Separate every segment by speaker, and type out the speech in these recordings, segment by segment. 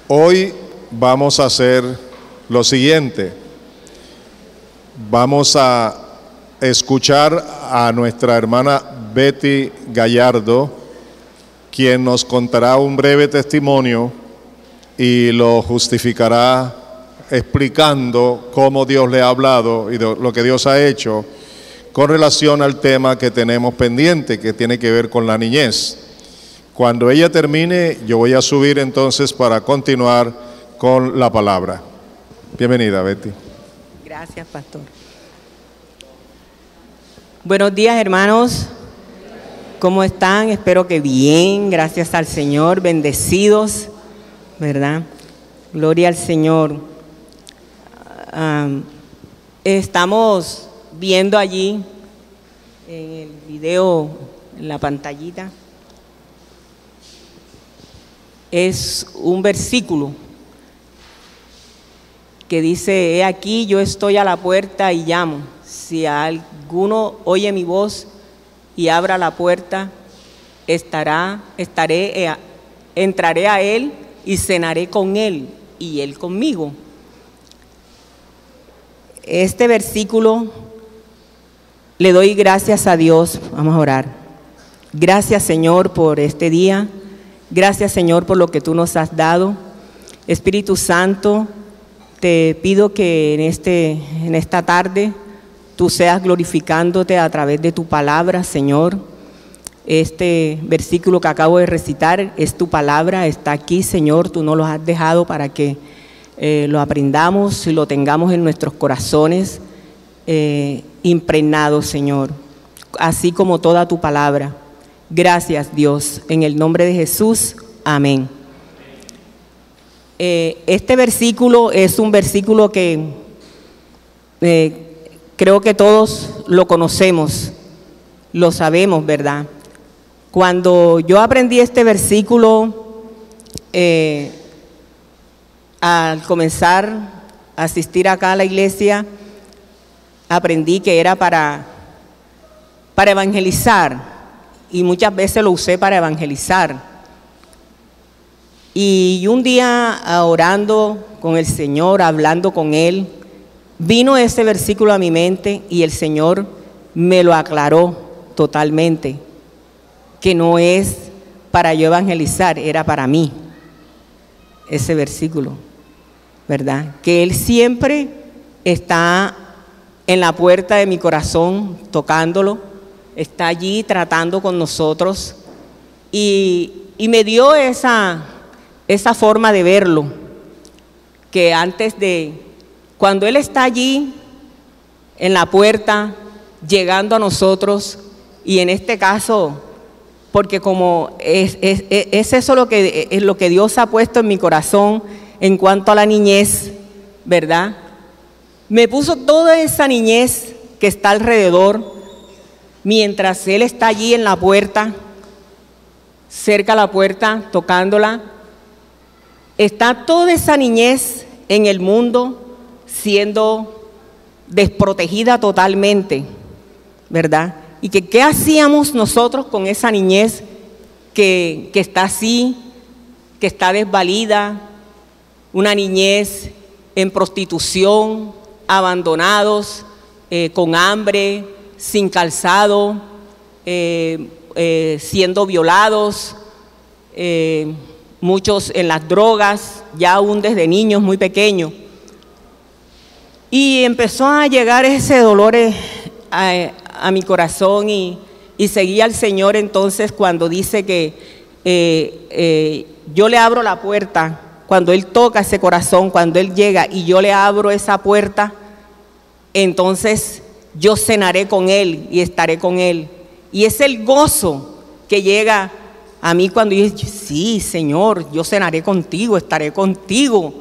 Speaker 1: Hoy vamos a hacer lo siguiente. Vamos a escuchar a nuestra hermana Betty Gallardo, quien nos contará un breve testimonio y lo justificará explicando cómo Dios le ha hablado y lo que Dios ha hecho con relación al tema que tenemos pendiente, que tiene que ver con la niñez. Cuando ella termine, yo voy a subir entonces para continuar con la palabra. Bienvenida, Betty.
Speaker 2: Gracias, pastor. Buenos días, hermanos. ¿Cómo están? Espero que bien, gracias al Señor, bendecidos, ¿verdad? Gloria al Señor. Estamos viendo allí en el video, en la pantallita, es un versículo que dice: he aquí, yo estoy a la puerta y llamo. Si alguno oye mi voz y abra la puerta, entraré a él y cenaré con él y él conmigo. Este versículo le doy gracias a Dios. Vamos a orar. Gracias, Señor, por este día. Gracias, Señor, por lo que tú nos has dado. Espíritu Santo, te pido que en esta tarde tú seas glorificándote a través de tu palabra, Señor. Este versículo que acabo de recitar es tu palabra, está aquí, Señor. Tú nos lo has dejado para que lo aprendamos y lo tengamos en nuestros corazones impregnados, Señor, así como toda tu palabra. Gracias, Dios, en el nombre de Jesús, amén. Este versículo es un versículo que creo que todos lo conocemos, lo sabemos, ¿verdad? Cuando yo aprendí este versículo, al comenzar a asistir acá a la iglesia, aprendí que era para evangelizar, y muchas veces lo usé para evangelizar. Y un día, orando con el Señor, hablando con Él, vino ese versículo a mi mente y el Señor me lo aclaró totalmente, que no es para yo evangelizar, era para mí, ese versículo, ¿verdad? Que Él siempre está en la puerta de mi corazón, tocándolo, está allí tratando con nosotros, y me dio esa forma de verlo, que cuando Él está allí en la puerta, llegando a nosotros, y en este caso, porque como es eso lo que Dios ha puesto en mi corazón en cuanto a la niñez, ¿verdad? Me puso toda esa niñez que está alrededor, mientras Él está allí en la puerta, cerca a la puerta, tocándola. Está toda esa niñez en el mundo siendo desprotegida totalmente, ¿verdad? Y ¿qué hacíamos nosotros con esa niñez que está así, que está desvalida? Una niñez en prostitución, abandonados, con hambre, sin calzado, siendo violados, muchos en las drogas, ya aún desde niños muy pequeños. Y empezó a llegar ese dolor a mi corazón, y seguí al Señor entonces cuando dice que yo le abro la puerta, cuando Él toca ese corazón, cuando Él llega y yo le abro esa puerta, entonces yo cenaré con Él y estaré con Él. Y es el gozo que llega a mí cuando yo digo: sí, Señor, yo cenaré contigo, estaré contigo,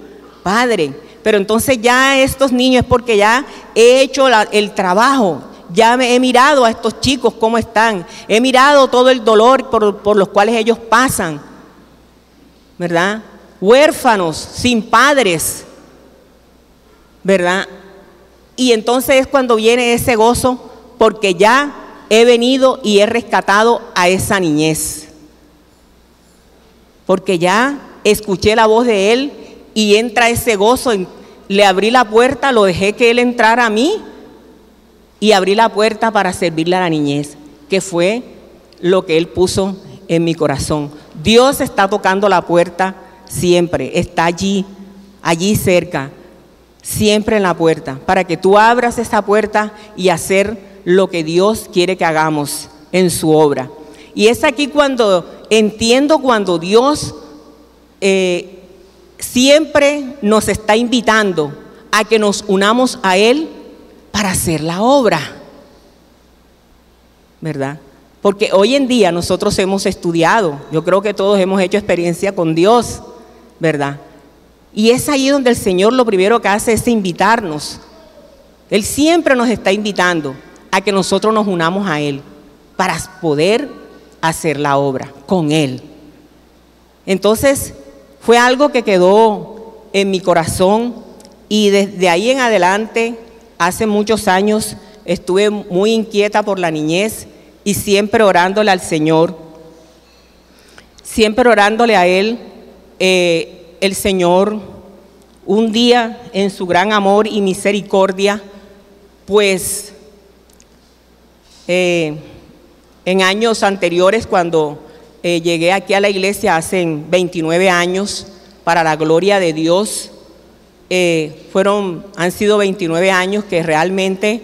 Speaker 2: Padre. Pero entonces ya estos niños es porque ya he hecho el trabajo, ya he mirado a estos chicos cómo están, he mirado todo el dolor por los cuales ellos pasan, ¿verdad? Huérfanos, sin padres, ¿verdad? Y entonces es cuando viene ese gozo, porque ya he venido y he rescatado a esa niñez. Porque ya escuché la voz de Él y entra ese gozo. Le abrí la puerta, lo dejé que Él entrara a mí y abrí la puerta para servirle a la niñez, que fue lo que Él puso en mi corazón. Dios está tocando la puerta siempre, está allí cerca, siempre en la puerta, para que tú abras esa puerta y hacer lo que Dios quiere que hagamos en su obra. Y es aquí cuando entiendo cuando Dios siempre nos está invitando a que nos unamos a Él para hacer la obra, ¿verdad? Porque hoy en día nosotros hemos estudiado, yo creo que todos hemos hecho experiencia con Dios, ¿verdad? Y es ahí donde el Señor lo primero que hace es invitarnos. Él siempre nos está invitando a que nosotros nos unamos a Él para poder hacer la obra con Él. Entonces, fue algo que quedó en mi corazón y desde ahí en adelante, hace muchos años, estuve muy inquieta por la niñez y siempre orándole al Señor, siempre orándole a Él. El Señor, un día, en su gran amor y misericordia, pues en años anteriores, cuando llegué aquí a la iglesia hace 29 años, para la gloria de Dios, han sido 29 años que realmente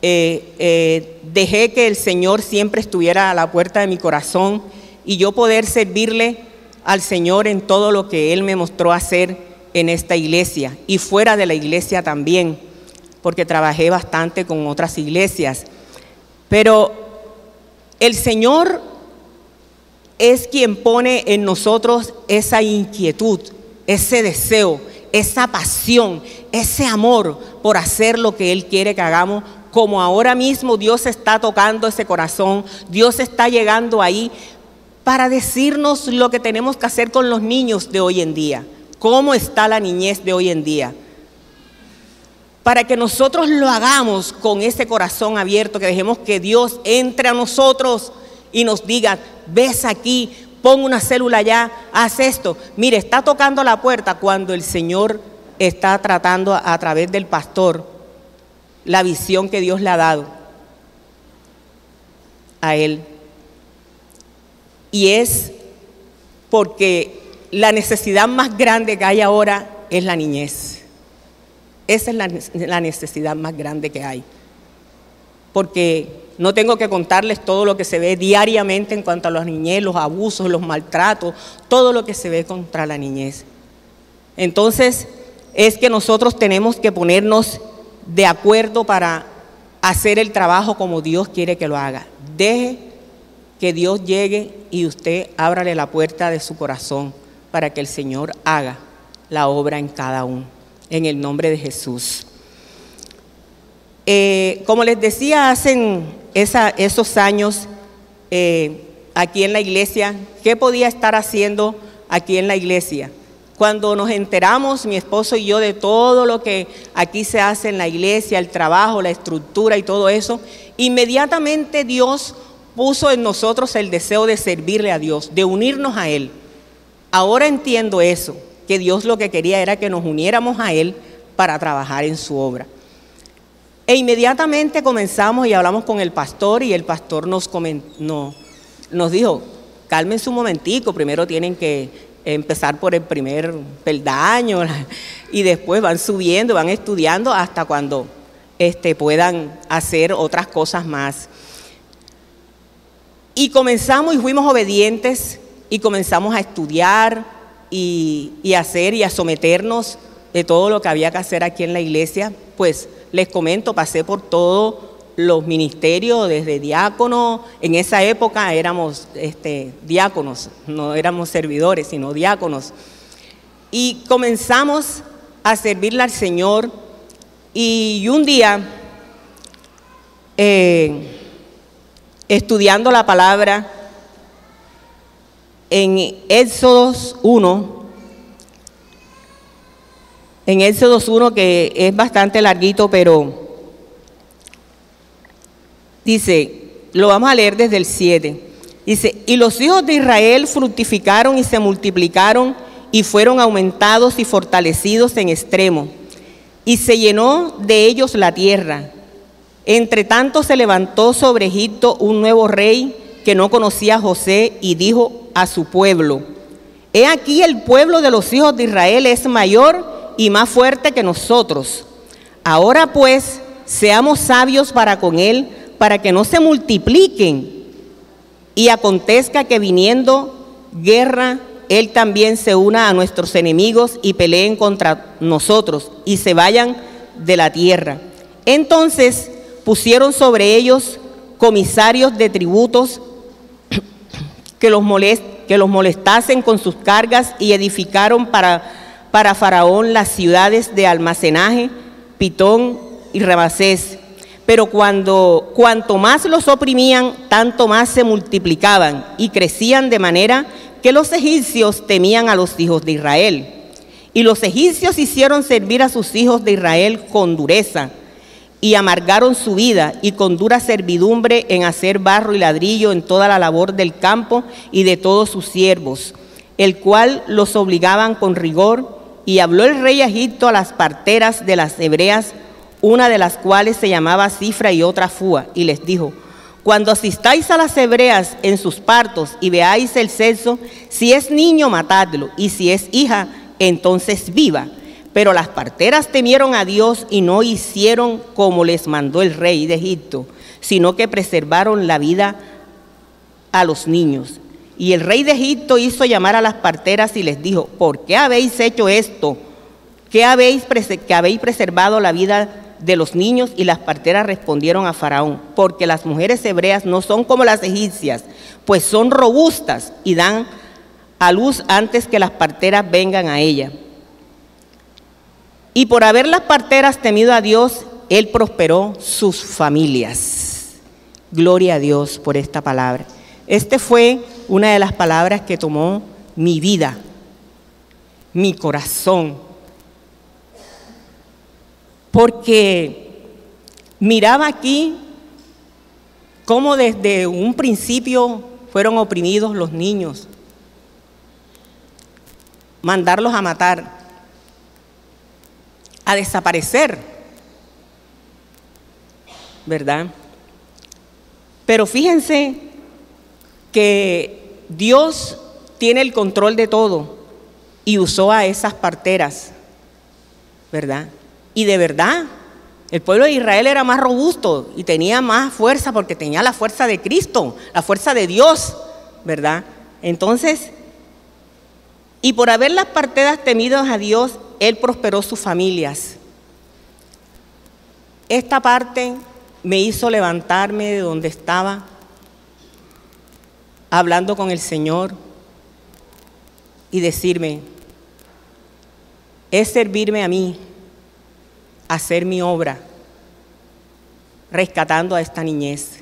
Speaker 2: dejé que el Señor siempre estuviera a la puerta de mi corazón y yo poder servirle al Señor en todo lo que Él me mostró hacer en esta iglesia y fuera de la iglesia también, porque trabajé bastante con otras iglesias. Pero el Señor es quien pone en nosotros esa inquietud, ese deseo, esa pasión, ese amor por hacer lo que Él quiere que hagamos, como ahora mismo Dios está tocando ese corazón, Dios está llegando ahí para decirnos lo que tenemos que hacer con los niños de hoy en día, cómo está la niñez de hoy en día, para que nosotros lo hagamos con ese corazón abierto, que dejemos que Dios entre a nosotros y nos diga, ves aquí, pon una célula allá, haz esto. Mire, está tocando la puerta cuando el Señor está tratando a través del pastor la visión que Dios le ha dado a él. Y es porque la necesidad más grande que hay ahora es la niñez. Esa es la necesidad más grande que hay. Porque no tengo que contarles todo lo que se ve diariamente en cuanto a la niñez, los abusos, los maltratos, todo lo que se ve contra la niñez. Entonces, es que nosotros tenemos que ponernos de acuerdo para hacer el trabajo como Dios quiere que lo haga. Deje que Dios llegue y usted ábrale la puerta de su corazón para que el Señor haga la obra en cada uno, en el nombre de Jesús. Como les decía, hace esos años aquí en la iglesia, ¿qué podía estar haciendo aquí en la iglesia? Cuando nos enteramos, mi esposo y yo, de todo lo que aquí se hace en la iglesia, el trabajo, la estructura y todo eso, inmediatamente Dios puso en nosotros el deseo de servirle a Dios, de unirnos a Él. Ahora entiendo eso, que Dios lo que quería era que nos uniéramos a Él para trabajar en su obra. E inmediatamente comenzamos y hablamos con el pastor y el pastor nos dijo, cálmense un momentico, primero tienen que empezar por el primer peldaño y después van subiendo, van estudiando hasta cuando puedan hacer otras cosas más. Y comenzamos y fuimos obedientes y comenzamos a estudiar y hacer y a someternos de todo lo que había que hacer aquí en la iglesia. Pues les comento, pasé por todos los ministerios, desde diácono. En esa época éramos diáconos, no éramos servidores, sino diáconos. Y comenzamos a servirle al Señor. Y un día, estudiando la palabra, en Éxodo 1, que es bastante larguito, pero dice, lo vamos a leer desde el 7. Dice, y los hijos de Israel fructificaron y se multiplicaron y fueron aumentados y fortalecidos en extremo, y se llenó de ellos la tierra. Entre tanto se levantó sobre Egipto un nuevo rey que no conocía a José, y dijo a su pueblo: he aquí el pueblo de los hijos de Israel es mayor y más fuerte que nosotros. Ahora pues, seamos sabios para con él, para que no se multipliquen, y acontezca que viniendo guerra, él también se una a nuestros enemigos y peleen contra nosotros y se vayan de la tierra. Entonces pusieron sobre ellos comisarios de tributos que los molestasen con sus cargas, y edificaron para Faraón las ciudades de almacenaje, Pitón y Ramsés. Pero cuanto más los oprimían, tanto más se multiplicaban y crecían, de manera que los egipcios temían a los hijos de Israel. Y los egipcios hicieron servir a sus hijos de Israel con dureza, y amargaron su vida, y con dura servidumbre en hacer barro y ladrillo en toda la labor del campo y de todos sus siervos, el cual los obligaban con rigor. Y habló el rey de Egipto a las parteras de las hebreas, una de las cuales se llamaba Cifra y otra Fúa, y les dijo: cuando asistáis a las hebreas en sus partos y veáis el sexo, si es niño, matadlo, y si es hija, entonces viva. Pero las parteras temieron a Dios y no hicieron como les mandó el rey de Egipto, sino que preservaron la vida a los niños. Y el rey de Egipto hizo llamar a las parteras y les dijo: ¿por qué habéis hecho esto? ¿Que habéis preservado la vida de los niños? Y las parteras respondieron a Faraón: porque las mujeres hebreas no son como las egipcias, pues son robustas y dan a luz antes que las parteras vengan a ella. Y por haber las parteras temido a Dios, él prosperó sus familias. Gloria a Dios por esta palabra. Esta fue una de las palabras que tomó mi vida, mi corazón, porque miraba aquí cómo desde un principio fueron oprimidos los niños, mandarlos a matar, a desaparecer, ¿verdad? Pero fíjense que Dios tiene el control de todo y usó a esas parteras, ¿verdad? Y de verdad, el pueblo de Israel era más robusto y tenía más fuerza porque tenía la fuerza de Cristo, la fuerza de Dios, ¿verdad? Entonces, y por haber las parteras temido a Dios, él prosperó sus familias. Esta parte me hizo levantarme de donde estaba, hablando con el Señor, y decirme: es servirme a mí, hacer mi obra, rescatando a esta niñez,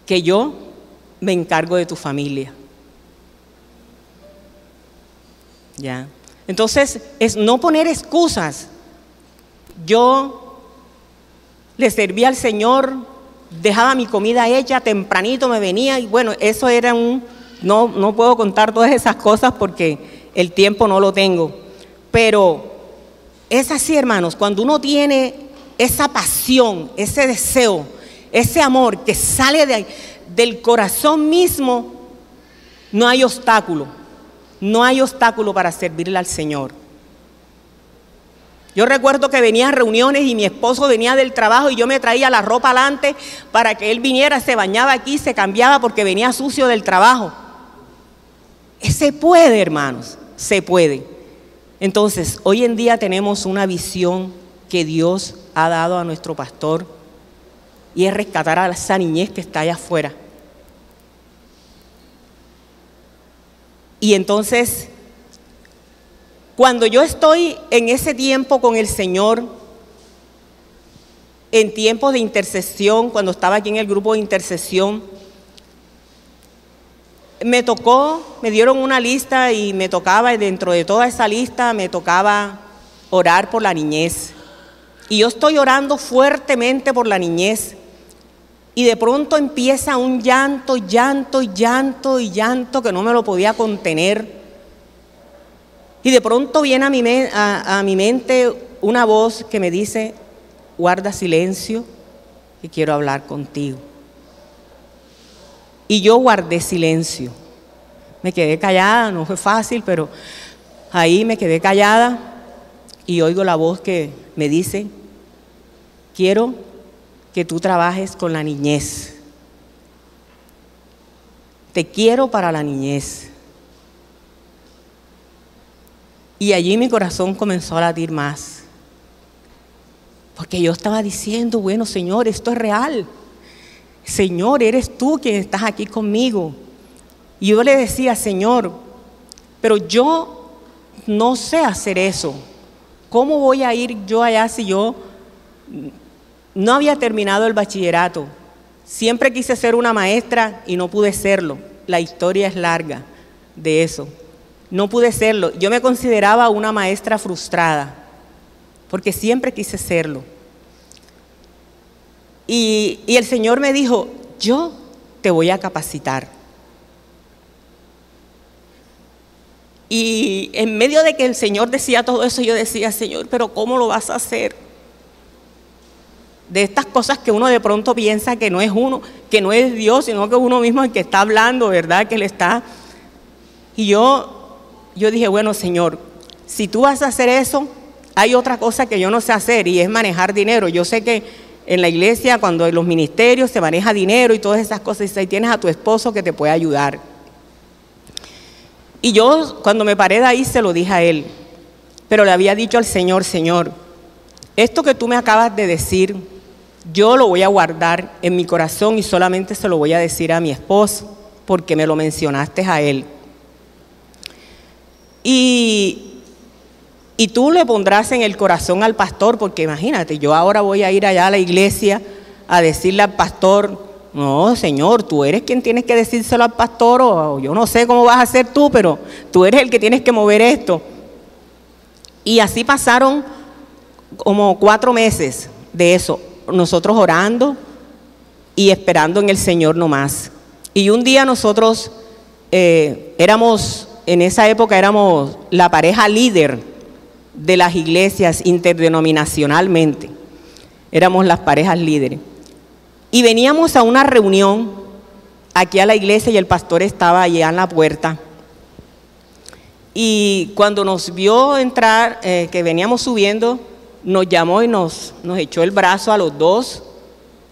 Speaker 2: que yo me encargo de tu familia. ¿Ya? Entonces, es no poner excusas. Yo le servía al Señor, dejaba mi comida hecha, tempranito me venía, y bueno, eso era no puedo contar todas esas cosas porque el tiempo no lo tengo. Pero es así, hermanos, cuando uno tiene esa pasión, ese deseo, ese amor que sale del corazón mismo, no hay obstáculo. No hay obstáculo para servirle al Señor. Yo recuerdo que venía a reuniones y mi esposo venía del trabajo y yo me traía la ropa alante para que él viniera, se bañaba aquí, se cambiaba porque venía sucio del trabajo. Se puede, hermanos, se puede. Entonces, hoy en día tenemos una visión que Dios ha dado a nuestro pastor, y es rescatar a esa niñez que está allá afuera. Y entonces, cuando yo estoy en ese tiempo con el Señor, en tiempos de intercesión, cuando estaba aquí en el grupo de intercesión, me dieron una lista y me tocaba, y dentro de toda esa lista me tocaba orar por la niñez. Y yo estoy orando fuertemente por la niñez. y de pronto empieza un llanto, llanto, llanto y llanto que no me lo podía contener. Y de pronto viene a mi mente una voz que me dice: guarda silencio, que quiero hablar contigo. Y yo guardé silencio. Me quedé callada, no fue fácil, pero ahí me quedé callada y oigo la voz que me dice: quiero que tú trabajes con la niñez. Te quiero para la niñez. Y allí mi corazón comenzó a latir más. Porque yo estaba diciendo: bueno, Señor, esto es real. Señor, eres tú quien estás aquí conmigo. Y yo le decía: Señor, pero yo no sé hacer eso. ¿Cómo voy a ir yo allá si yo no había terminado el bachillerato? Siempre quise ser una maestra y no pude serlo. La historia es larga de eso. No pude serlo. Yo me consideraba una maestra frustrada, porque siempre quise serlo. Y el Señor me dijo: yo te voy a capacitar. Y en medio de que el Señor decía todo eso, yo decía: Señor, pero ¿cómo lo vas a hacer? De estas cosas que uno de pronto piensa que no es uno, que no es Dios, sino que uno mismo es el que está hablando, ¿verdad? Que Él está. Y yo dije: bueno, Señor, si tú vas a hacer eso, hay otra cosa que yo no sé hacer, y es manejar dinero. Yo sé que en la iglesia, cuando en los ministerios se maneja dinero y todas esas cosas, y ahí tienes a tu esposo que te puede ayudar. Y yo, cuando me paré de ahí, se lo dije a él, pero le había dicho al Señor: Señor, esto que tú me acabas de decir, yo lo voy a guardar en mi corazón y solamente se lo voy a decir a mi esposo, porque me lo mencionaste a él. Y tú le pondrás en el corazón al pastor, porque imagínate, yo ahora voy a ir allá a la iglesia a decirle al pastor: no, Señor, tú eres quien tienes que decírselo al pastor, o yo no sé cómo vas a hacer tú, pero tú eres el que tienes que mover esto. Y así pasaron como 4 meses de eso, nosotros orando y esperando en el Señor nomás. Y un día nosotros en esa época éramos la pareja líder de las iglesias interdenominacionalmente. Éramos las parejas líderes. Y veníamos a una reunión aquí a la iglesia y el pastor estaba allá en la puerta. Y cuando nos vio entrar, que veníamos subiendo, nos llamó y nos echó el brazo a los dos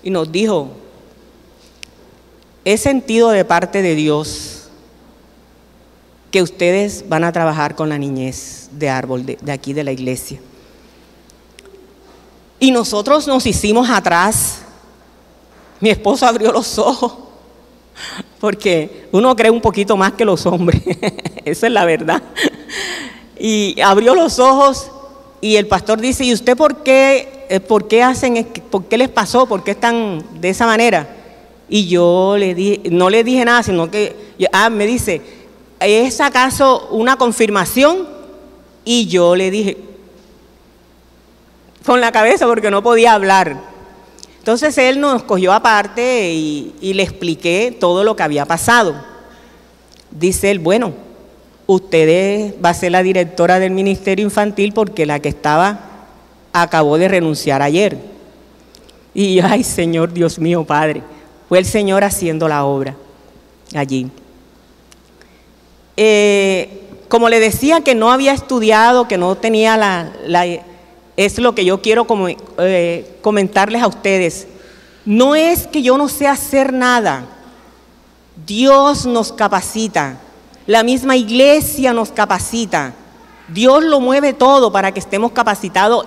Speaker 2: y nos dijo: he sentido de parte de Dios que ustedes van a trabajar con la niñez de Árbol de aquí de la iglesia. Y nosotros nos hicimos atrás. Mi esposo abrió los ojos, porque uno cree un poquito más que los hombres, esa es la verdad. Y abrió los ojos y el pastor dice: ¿y usted por qué hacen, por qué les pasó, por qué están de esa manera? Y yo le dije, no le dije nada, sino que me dice: ¿es acaso una confirmación? Y yo le dije con la cabeza, porque no podía hablar. Entonces él nos cogió aparte y le expliqué todo lo que había pasado. Dice él: bueno, usted va a ser la directora del ministerio infantil porque la que estaba acabó de renunciar ayer. Y yo: ay, Señor, Dios mío, Padre. Fue el Señor haciendo la obra allí. Como le decía que no había estudiado, que no tenía es lo que yo quiero comentarles a ustedes. No es que yo no sé hacer nada. Dios nos capacita. La misma iglesia nos capacita. Dios lo mueve todo para que estemos capacitados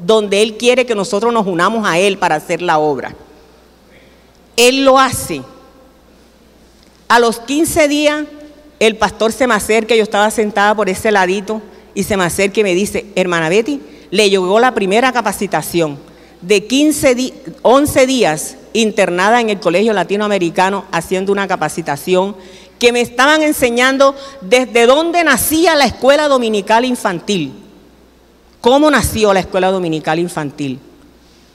Speaker 2: donde Él quiere que nosotros nos unamos a Él para hacer la obra. Él lo hace. A los 15 días, el pastor se me acerca, yo estaba sentada por ese ladito, y se me acerca y me dice: hermana Betty, le llegó la primera capacitación de 11 días internada en el Colegio Latinoamericano haciendo una capacitación que me estaban enseñando desde dónde nacía la escuela dominical infantil. ¿Cómo nació la escuela dominical infantil?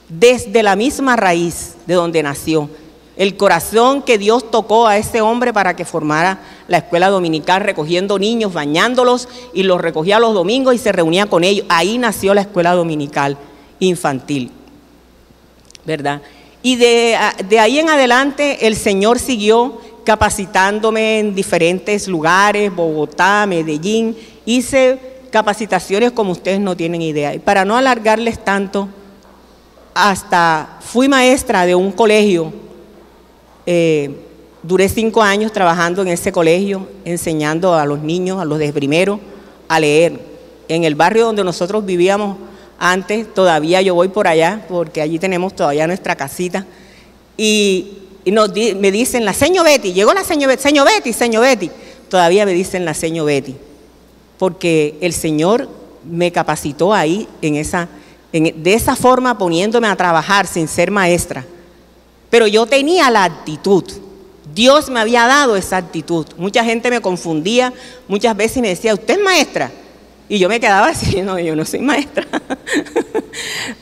Speaker 2: Desde la misma raíz de donde nació. el corazón que Dios tocó a ese hombre para que formara la escuela dominical, recogiendo niños, bañándolos, y los recogía los domingos y se reunía con ellos. Ahí nació la escuela dominical infantil, ¿verdad? Y de ahí en adelante el Señor siguió capacitándome en diferentes lugares, Bogotá, Medellín. Hice capacitaciones como ustedes no tienen idea. Y para no alargarles tanto, hasta fui maestra de un colegio. Duré 5 años trabajando en ese colegio, enseñando a los niños, a los de primero, a leer. En el barrio donde nosotros vivíamos antes, todavía yo voy por allá, porque allí tenemos todavía nuestra casita, y me dicen la señor Betty, llegó la señor Betty, todavía me dicen la señor Betty, porque el Señor me capacitó ahí, de esa forma, poniéndome a trabajar sin ser maestra. Pero yo tenía la actitud, Dios me había dado esa actitud. Mucha gente me confundía muchas veces y me decía, ¿usted es maestra? Y yo me quedaba así, no, yo no soy maestra.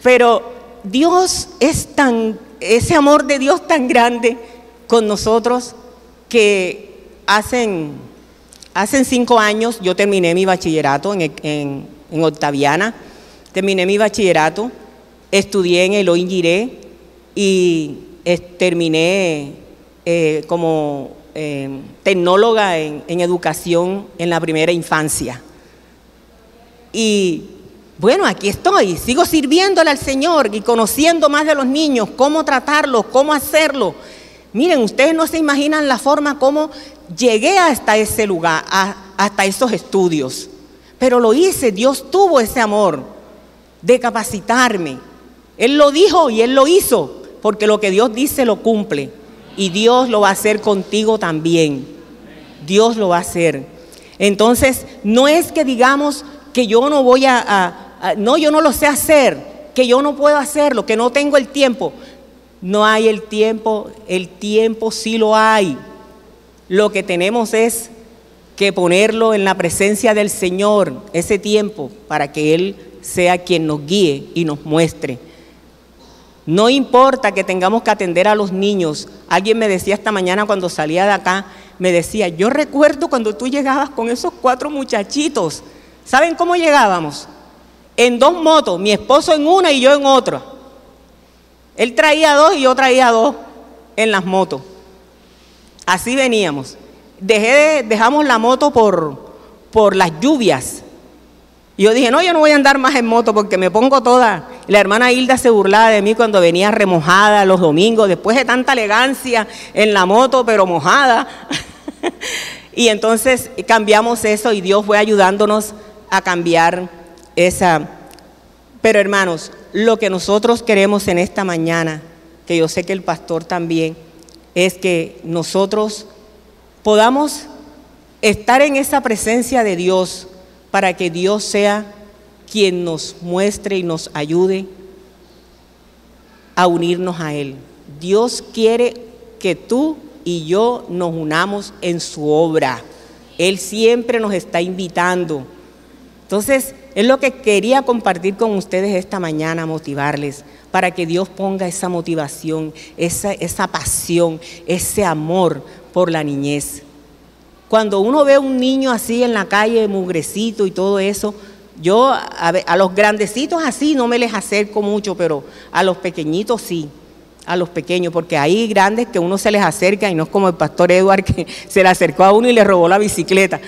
Speaker 2: Pero Dios ese amor de Dios tan grande con nosotros, que hace 5 años yo terminé mi bachillerato en Octaviana, terminé mi bachillerato, estudié en Elohim Jireh y terminé como tecnóloga en educación en la primera infancia. Y bueno, aquí estoy, sigo sirviéndole al Señor y conociendo más de los niños, cómo tratarlos, cómo hacerlo. Miren, ustedes no se imaginan la forma como llegué hasta ese lugar, hasta esos estudios. Pero lo hice, Dios tuvo ese amor de capacitarme. Él lo dijo y Él lo hizo, porque lo que Dios dice lo cumple. Y Dios lo va a hacer contigo también. Dios lo va a hacer. Entonces, no es que digamos que yo no voy no, yo no lo sé hacer, que yo no puedo hacerlo, que no tengo el tiempo. No hay el tiempo sí lo hay. Lo que tenemos es que ponerlo en la presencia del Señor, ese tiempo, para que Él sea quien nos guíe y nos muestre. No importa que tengamos que atender a los niños. Alguien me decía esta mañana cuando salía de acá, me decía, yo recuerdo cuando tú llegabas con esos 4 muchachitos. ¿Saben cómo llegábamos? En 2 motos, mi esposo en una y yo en otra. Él traía 2 y yo traía 2 en las motos. Así veníamos. Dejamos la moto por las lluvias. Y yo dije, no, yo no voy a andar más en moto porque me pongo toda. La hermana Hilda se burlaba de mí cuando venía remojada los domingos, después de tanta elegancia en la moto, pero mojada. Y entonces cambiamos eso y Dios fue ayudándonos a cambiar esa. Pero hermanos, lo que nosotros queremos en esta mañana, que yo sé que el pastor también, es que nosotros podamos estar en esa presencia de Dios, para que Dios sea quien nos muestre y nos ayude a unirnos a Él. Dios quiere que tú y yo nos unamos en su obra. Él siempre nos está invitando. Entonces, es lo que quería compartir con ustedes esta mañana, motivarles, para que Dios ponga esa motivación, esa pasión, ese amor por la niñez. Cuando uno ve a un niño así en la calle, mugrecito y todo eso, yo a los grandecitos así no me les acerco mucho, pero a los pequeñitos sí, a los pequeños, porque hay grandes que uno se les acerca y no es como el pastor Edward que se le acercó a uno y le robó la bicicleta.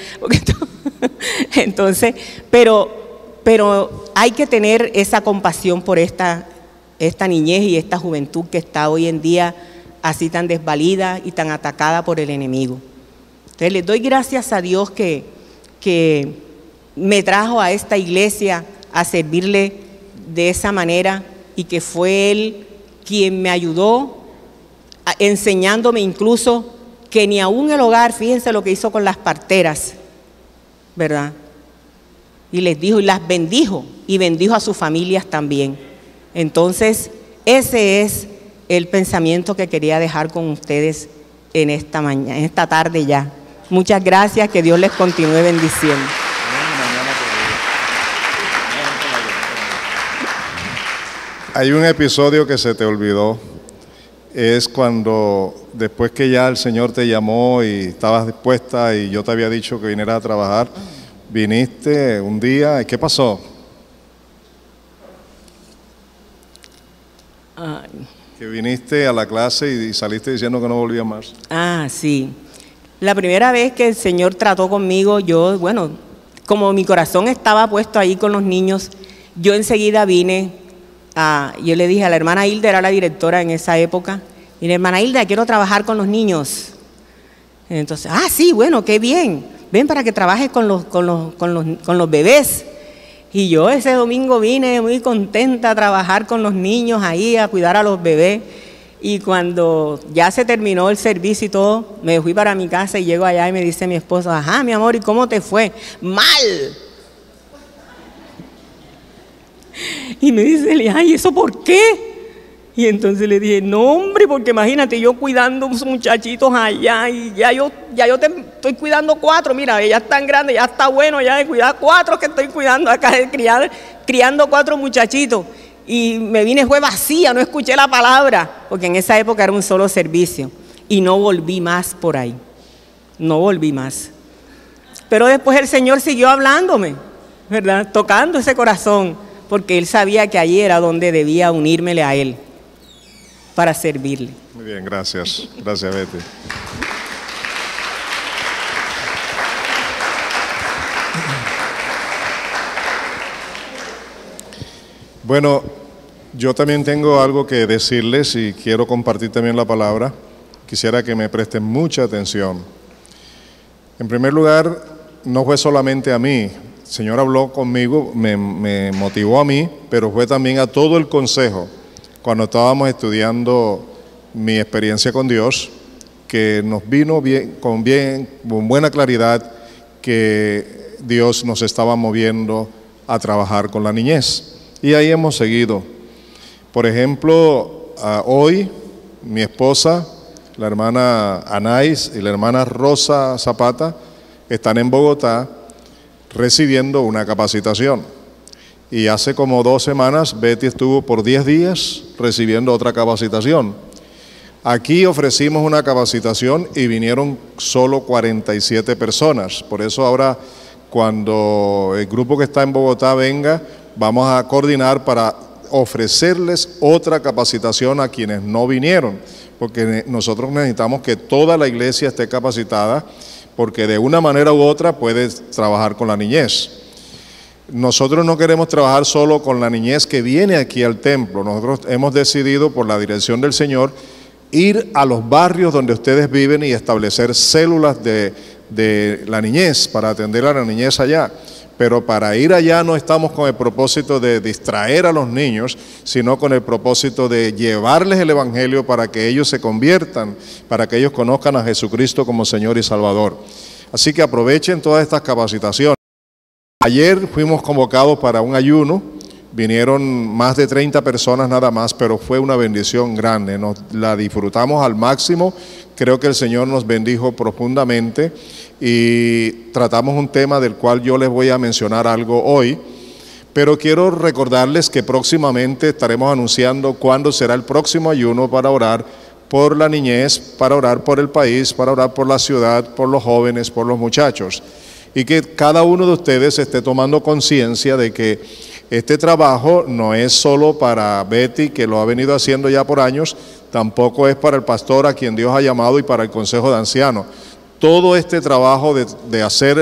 Speaker 2: Entonces, pero hay que tener esa compasión por esta niñez y esta juventud que está hoy en día así tan desvalida y tan atacada por el enemigo. Entonces les doy gracias a Dios que me trajo a esta iglesia a servirle de esa manera y que fue Él quien me ayudó, enseñándome incluso que ni aún el hogar, fíjense lo que hizo con las parteras, ¿verdad? Y les dijo y las bendijo y bendijo a sus familias también. Entonces ese es el pensamiento que quería dejar con ustedes en esta mañana, en esta tarde ya. Muchas gracias, que Dios les continúe bendiciendo.
Speaker 1: Hay un episodio que se te olvidó es cuando después que ya el Señor te llamó y estabas dispuesta y yo te había dicho que vinieras a trabajar, viniste un día, ¿y qué pasó?
Speaker 2: Ay.
Speaker 1: Que viniste a la clase y saliste diciendo que no volvías más.
Speaker 2: Ah, sí. La primera vez que el Señor trató conmigo, yo, bueno, como mi corazón estaba puesto ahí con los niños, yo enseguida vine yo le dije a la hermana Hilda, era la directora en esa época, y la hermana Hilda, quiero trabajar con los niños. Entonces, sí, bueno, qué bien, ven para que trabajes con los bebés. Y yo ese domingo vine muy contenta a trabajar con los niños ahí, a cuidar a los bebés. Y cuando ya se terminó el servicio y todo, me fui para mi casa y llego allá y me dice mi esposo, mi amor, ¿y cómo te fue? ¡Mal! Y me dice, ¿y eso por qué? Y entonces le dije, no hombre, porque imagínate, yo cuidando unos muchachitos allá y ya yo estoy cuidando 4, mira, ella es tan grande, ya está bueno ya de cuidar 4 que estoy cuidando acá, criando 4 muchachitos. Y me vine, fue vacía, no escuché la palabra, porque en esa época era un solo servicio. Y no volví más por ahí, no volví más. Pero después el Señor siguió hablándome, ¿verdad? Tocando ese corazón, porque Él sabía que allí era donde debía unírmele a Él, para servirle.
Speaker 1: Muy bien, gracias. Gracias, Betty. Bueno, yo también tengo algo que decirles y quiero compartir también la palabra. Quisiera que me presten mucha atención. En primer lugar, no fue solamente a mí. El Señor habló conmigo, me motivó a mí, pero fue también a todo el consejo. Cuando estábamos estudiando mi experiencia con Dios, que nos vino con buena claridad que Dios nos estaba moviendo a trabajar con la niñez. Y ahí hemos seguido. Por ejemplo, hoy mi esposa, la hermana Anais y la hermana Rosa Zapata están en Bogotá recibiendo una capacitación. Y hace como 2 semanas Betty estuvo por 10 días recibiendo otra capacitación. Aquí ofrecimos una capacitación y vinieron solo 47 personas. Por eso ahora, cuando el grupo que está en Bogotá venga, vamos a coordinar para ofrecerles otra capacitación a quienes no vinieron, porque nosotros necesitamos que toda la iglesia esté capacitada, porque de una manera u otra puedes trabajar con la niñez. Nosotros no queremos trabajar solo con la niñez que viene aquí al templo. Nosotros hemos decidido, por la dirección del Señor, ir a los barrios donde ustedes viven y establecer células de la niñez, para atender a la niñez allá. Pero para ir allá no estamos con el propósito de distraer a los niños, sino con el propósito de llevarles el Evangelio para que ellos se conviertan, para que ellos conozcan a Jesucristo como Señor y Salvador. Así que aprovechen todas estas capacitaciones. Ayer fuimos convocados para un ayuno, vinieron más de 30 personas nada más, pero fue una bendición grande, la disfrutamos al máximo. Creo que el Señor nos bendijo profundamente y tratamos un tema del cual yo les voy a mencionar algo hoy, pero quiero recordarles que próximamente estaremos anunciando cuándo será el próximo ayuno para orar por la niñez, para orar por el país, para orar por la ciudad, por los jóvenes, por los muchachos, y que cada uno de ustedes esté tomando conciencia de que este trabajo no es solo para Betty, que lo ha venido haciendo ya por años, tampoco es para el pastor a quien Dios ha llamado y para el consejo de ancianos. Todo este trabajo de hacer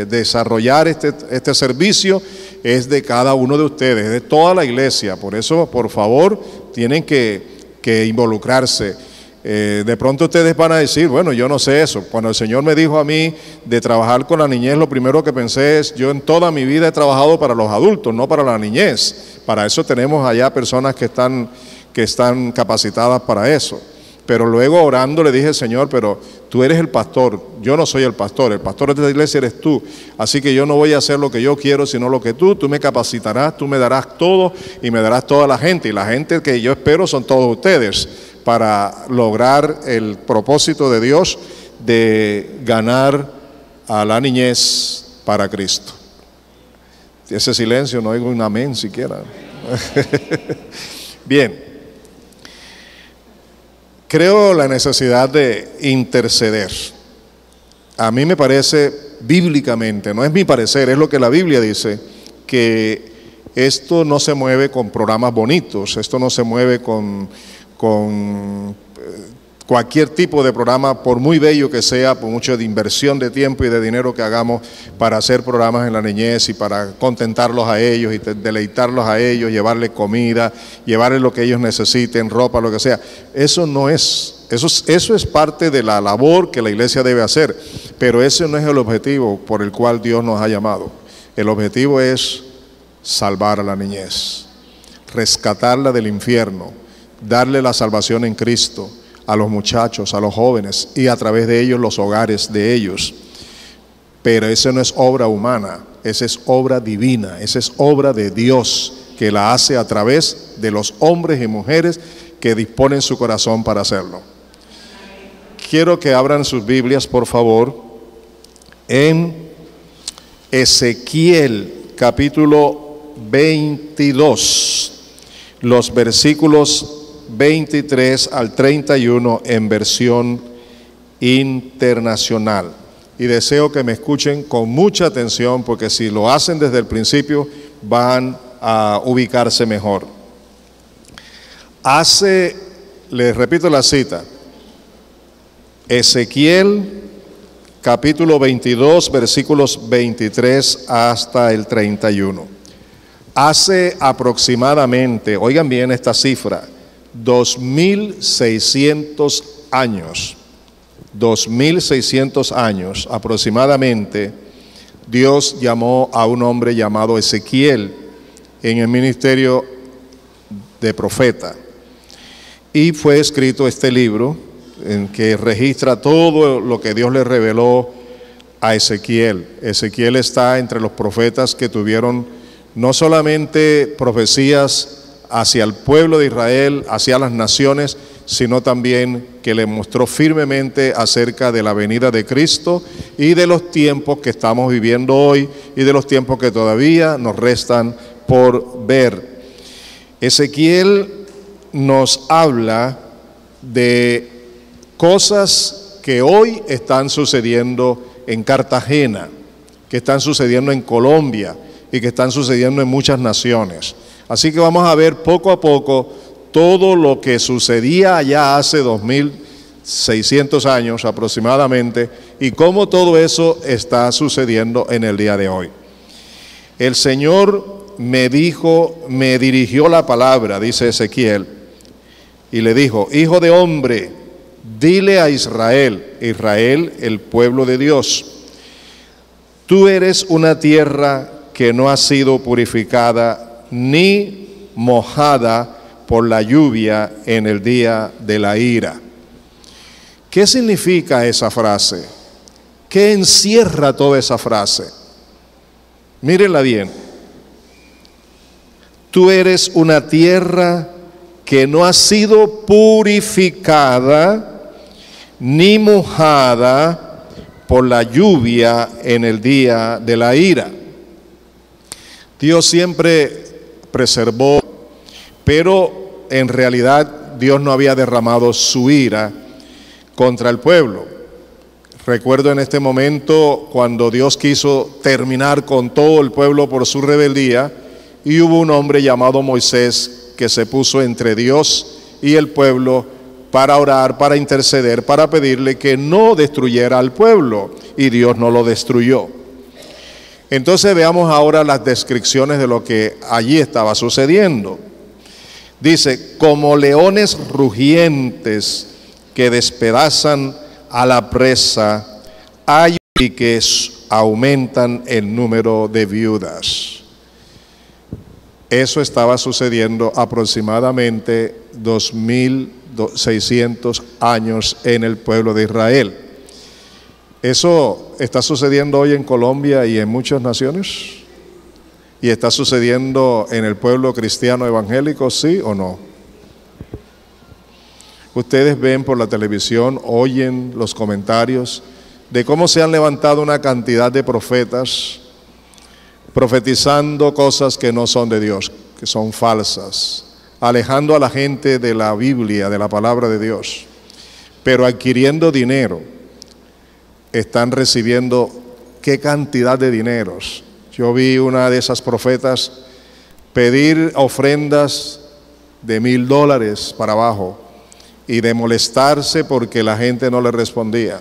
Speaker 1: desarrollar este servicio es de cada uno de ustedes, es de toda la iglesia. Por eso, por favor, tienen que involucrarse. De pronto ustedes van a decir, bueno, yo no sé eso. Cuando el Señor me dijo a mí de trabajar con la niñez, lo primero que pensé es, yo en toda mi vida he trabajado para los adultos, no para la niñez. Para eso tenemos allá personas que están capacitadas para eso. Pero luego orando le dije, Señor, pero tú eres el pastor, yo no soy el pastor de esta iglesia eres tú. Así que yo no voy a hacer lo que yo quiero, sino lo que tú me capacitarás, tú me darás todo y me darás toda la gente. Y la gente que yo espero son todos ustedes, para lograr el propósito de Dios de ganar a la niñez para Cristo. Ese silencio, no oigo un amén siquiera. Bien. creo la necesidad de interceder. A mí me parece bíblicamente, no es mi parecer, es lo que la Biblia dice, que esto no se mueve con programas bonitos, esto no se mueve con cualquier tipo de programa, por muy bello que sea, por mucho de inversión de tiempo y de dinero que hagamos para hacer programas en la niñez y para contentarlos a ellos y deleitarlos a ellos, llevarles comida, llevarles lo que ellos necesiten, ropa, lo que sea. Eso no es, eso es parte de la labor que la iglesia debe hacer, pero ese no es el objetivo por el cual Dios nos ha llamado. El objetivo es salvar a la niñez, rescatarla del infierno, darle la salvación en Cristo a los muchachos, a los jóvenes y a través de ellos los hogares de ellos. Pero esa no es obra humana, esa es obra divina, esa es obra de Dios que la hace a través de los hombres y mujeres que disponen su corazón para hacerlo. Quiero que abran sus Biblias, por favor, en Ezequiel capítulo 22, los versículos 23 al 31 en versión internacional. Y deseo que me escuchen con mucha atención, porque si lo hacen desde el principio van a ubicarse mejor. Les repito la cita, Ezequiel capítulo 22 versículos 23 hasta el 31. Hace aproximadamente, oigan bien esta cifra, 2600 años, 2600 años aproximadamente, Dios llamó a un hombre llamado Ezequiel en el ministerio de profeta. Y fue escrito este libro en que registra todo lo que Dios le reveló a Ezequiel. Ezequiel está entre los profetas que tuvieron no solamente profecías hacia el pueblo de Israel, hacia las naciones, sino también que le mostró firmemente acerca de la venida de Cristo y de los tiempos que estamos viviendo hoy y de los tiempos que todavía nos restan por ver. Ezequiel nos habla de cosas que hoy están sucediendo en Cartagena, que están sucediendo en Colombia y que están sucediendo en muchas naciones. Así que vamos a ver poco a poco todo lo que sucedía allá hace 2600 años aproximadamente y cómo todo eso está sucediendo en el día de hoy. El Señor me dirigió la palabra, dice Ezequiel, y le dijo: hijo de hombre, dile a Israel, el pueblo de Dios, tú eres una tierra que no ha sido purificada ni mojada por la lluvia en el día de la ira. ¿Qué significa esa frase? ¿Qué encierra toda esa frase? Mírenla bien. Tú eres una tierra que no ha sido purificada ni mojada por la lluvia en el día de la ira. Dios siempre preservó, pero en realidad Dios no había derramado su ira contra el pueblo. Recuerdo en este momento cuando Dios quiso terminar con todo el pueblo por su rebeldía, y hubo un hombre llamado Moisés que se puso entre Dios y el pueblo para orar, para interceder, para pedirle que no destruyera al pueblo, y Dios no lo destruyó. Entonces veamos ahora las descripciones de lo que allí estaba sucediendo. Dice: como leones rugientes que despedazan a la presa, hay y que aumentan el número de viudas. Eso estaba sucediendo aproximadamente 2600 años en el pueblo de Israel. Eso está sucediendo hoy en Colombia y en muchas naciones. ¿Y está sucediendo en el pueblo cristiano evangélico, sí o no? Ustedes ven por la televisión, oyen los comentarios de cómo se han levantado una cantidad de profetas profetizando cosas que no son de Dios, que son falsas, alejando a la gente de la Biblia, de la palabra de Dios. pero adquiriendo dinero, están recibiendo qué cantidad de dineros. Yo vi una de esas profetas pedir ofrendas de $1,000 para abajo y de molestarse porque la gente no le respondía.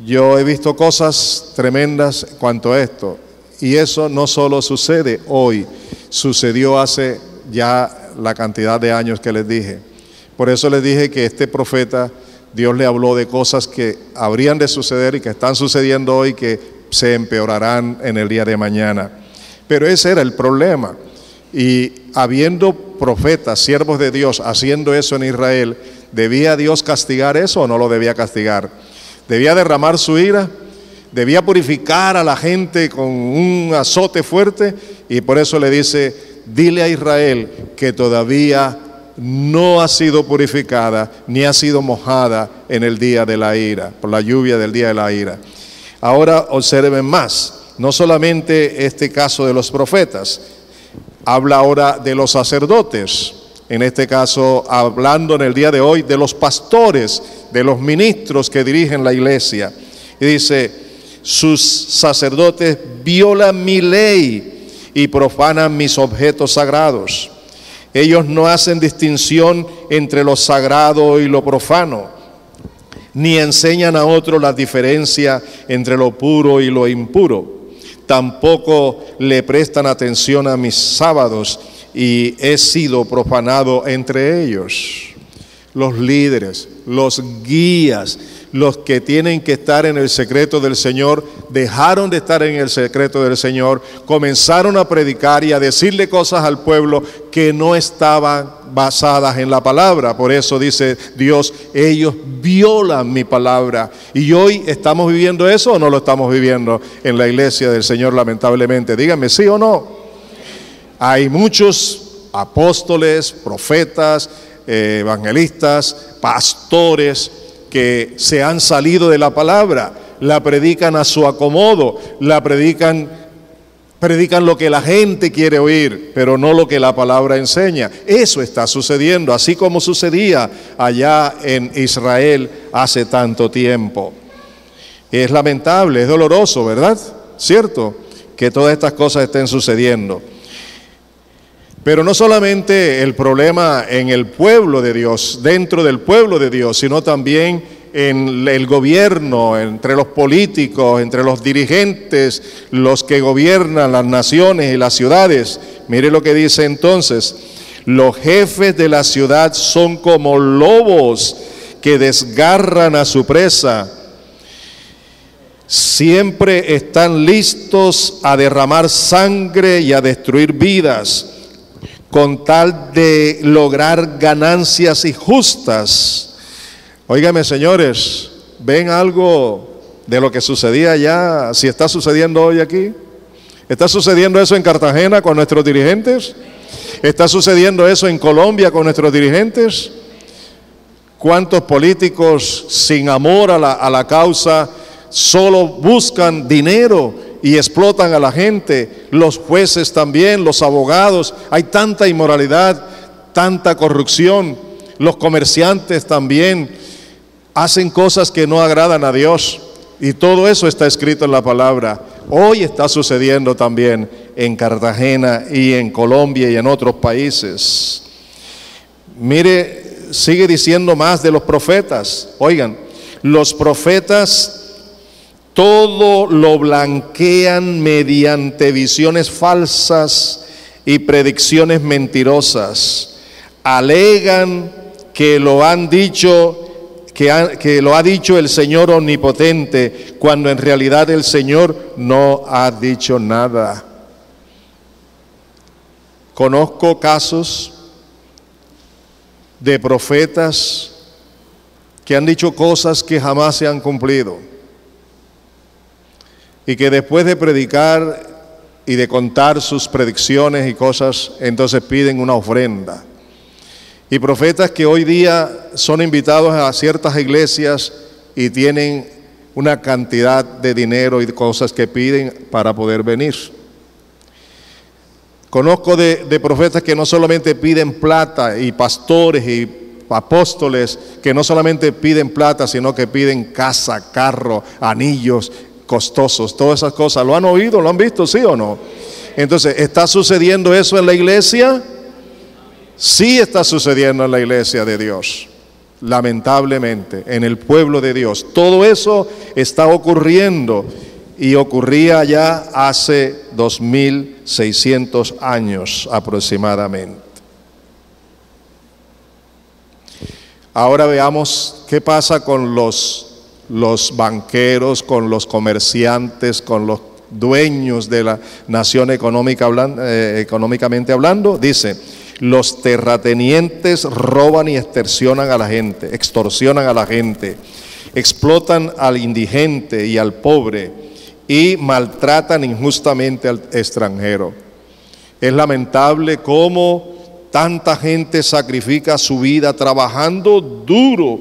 Speaker 1: Yo he visto cosas tremendas en cuanto a esto, y eso no solo sucede hoy, sucedió hace ya la cantidad de años que les dije. Por eso les dije que este profeta, Dios le habló de cosas que habrían de suceder y que están sucediendo hoy, que se empeorarán en el día de mañana. Pero ese era el problema. Y habiendo profetas, siervos de Dios, haciendo eso en Israel, ¿debía Dios castigar eso o no lo debía castigar? ¿Debía derramar su ira? ¿Debía purificar a la gente con un azote fuerte? Y por eso le dice, dile a Israel que todavía no ha sido purificada ni ha sido mojada en el día de la ira, por la lluvia del día de la ira. Ahora observen más, no solamente este caso de los profetas, habla ahora de los sacerdotes, en este caso hablando en el día de hoy de los pastores, de los ministros que dirigen la iglesia. Y dice, sus sacerdotes violan mi ley y profanan mis objetos sagrados. Ellos no hacen distinción entre lo sagrado y lo profano, ni enseñan a otros la diferencia entre lo puro y lo impuro. Tampoco le prestan atención a mis sábados y he sido profanado entre ellos. Los líderes, los guías, los que tienen que estar en el secreto del Señor, dejaron de estar en el secreto del Señor, comenzaron a predicar y a decirle cosas al pueblo que no estaban basadas en la palabra. Por eso dice Dios, ellos violan mi palabra. ¿Y hoy estamos viviendo eso o no lo estamos viviendo en la iglesia del Señor, lamentablemente? Díganme, ¿sí o no? Hay muchos apóstoles, profetas, evangelistas, pastores que se han salido de la palabra, la predican a su acomodo, la predican lo que la gente quiere oír, pero no lo que la palabra enseña. Eso está sucediendo, así como sucedía allá en Israel hace tanto tiempo. Es lamentable, es doloroso, ¿verdad? ¿Cierto? Que todas estas cosas estén sucediendo. Pero no solamente el problema en el pueblo de Dios, dentro del pueblo de Dios, sino también en el gobierno, entre los políticos, entre los dirigentes, los que gobiernan las naciones y las ciudades. Mire lo que dice entonces, los jefes de la ciudad son como lobos que desgarran a su presa. Siempre están listos a derramar sangre y a destruir vidas, con tal de lograr ganancias injustas. Óigame, señores, ¿ven algo de lo que sucedía allá, si está sucediendo hoy aquí? ¿Está sucediendo eso en Cartagena con nuestros dirigentes? ¿Está sucediendo eso en Colombia con nuestros dirigentes? ¿Cuántos políticos sin amor a la causa solo buscan dinero y explotan a la gente? Los jueces también, los abogados, hay tanta inmoralidad, tanta corrupción. Los comerciantes también hacen cosas que no agradan a Dios, y todo eso está escrito en la palabra. Hoy está sucediendo también en Cartagena y en Colombia y en otros países. Mire, sigue diciendo más de los profetas. Oigan, los profetas todo lo blanquean mediante visiones falsas y predicciones mentirosas. Alegan que lo han dicho, que lo ha dicho el Señor omnipotente, cuando en realidad el Señor no ha dicho nada. Conozco casos de profetas que han dicho cosas que jamás se han cumplido, y que después de predicar y de contar sus predicciones y cosas, entonces piden una ofrenda. Y profetas que hoy día son invitados a ciertas iglesias y tienen una cantidad de dinero y de cosas que piden para poder venir. Conozco de profetas que no solamente piden plata, y pastores y apóstoles que no solamente piden plata, sino que piden casa, carro, anillos costosos, todas esas cosas. ¿Lo han oído? ¿Lo han visto? ¿Sí o no? Entonces, ¿está sucediendo eso en la iglesia? Sí está sucediendo en la iglesia de Dios. Lamentablemente, en el pueblo de Dios. Todo eso está ocurriendo y ocurría ya hace 2600 años aproximadamente. Ahora veamos qué pasa con los banqueros, con los comerciantes, con los dueños de la nación económicamente hablando. Dice: los terratenientes roban y extorsionan a la gente, explotan al indigente y al pobre y maltratan injustamente al extranjero. Es lamentable cómo tanta gente sacrifica su vida trabajando duro.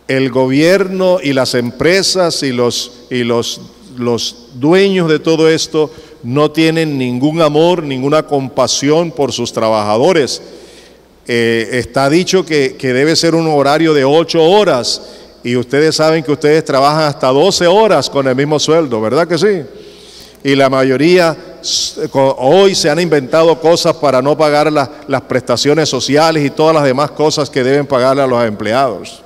Speaker 1: El gobierno y las empresas y los dueños de todo esto no tienen ningún amor, ninguna compasión por sus trabajadores. Está dicho que debe ser un horario de 8 horas y ustedes saben que ustedes trabajan hasta 12 horas con el mismo sueldo, ¿verdad que sí? Y la mayoría hoy se han inventado cosas para no pagar las prestaciones sociales y todas las demás cosas que deben pagarle a los empleados.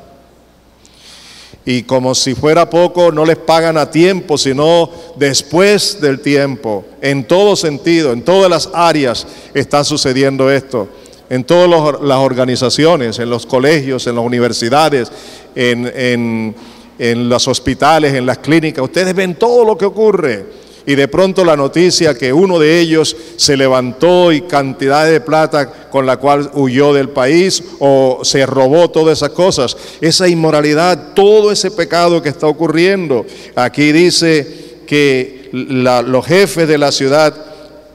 Speaker 1: Y como si fuera poco, no les pagan a tiempo, sino después del tiempo. En todo sentido, en todas las áreas está sucediendo esto. En todas las organizaciones, en los colegios, en las universidades, en los hospitales, en las clínicas. Ustedes ven todo lo que ocurre. Y de pronto la noticia que uno de ellos se levantó y cantidad de plata con la cual huyó del país o se robó todas esas cosas, esa inmoralidad, todo ese pecado que está ocurriendo. Aquí dice que los jefes de la ciudad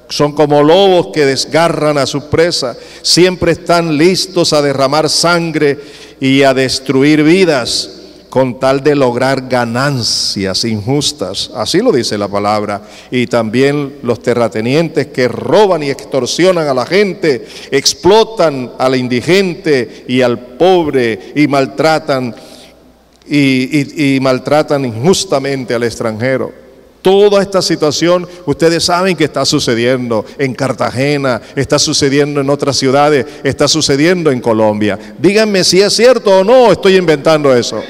Speaker 1: son como lobos que desgarran a su presa, siempre están listos a derramar sangre y a destruir vidas, con tal de lograr ganancias injustas. Así lo dice la palabra. Y también los terratenientes que roban y extorsionan a la gente, explotan al indigente y al pobre y maltratan maltratan injustamente al extranjero. Toda esta situación, ustedes saben que está sucediendo en Cartagena, está sucediendo en otras ciudades, está sucediendo en Colombia. Díganme si es cierto o no, estoy inventando eso.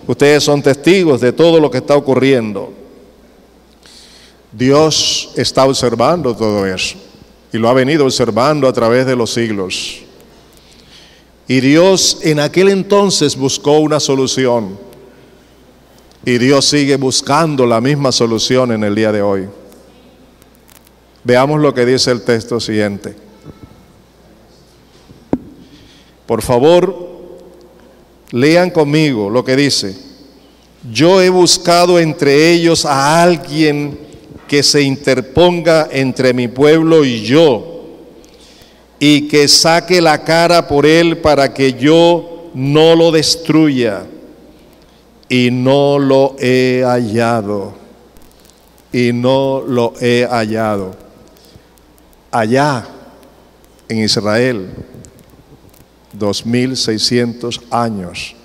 Speaker 1: Ustedes son testigos de todo lo que está ocurriendo. Dios está observando todo eso y lo ha venido observando a través de los siglos. Y Dios en aquel entonces buscó una solución y Dios sigue buscando la misma solución en el día de hoy. Veamos lo que dice el texto siguiente. Por favor, lean conmigo lo que dice: yo he buscado entre ellos a alguien que se interponga entre mi pueblo y yo, y que saque la cara por él para que yo no lo destruya. Y no lo he hallado. Y no lo he hallado. Allá en Israel, 2600 años.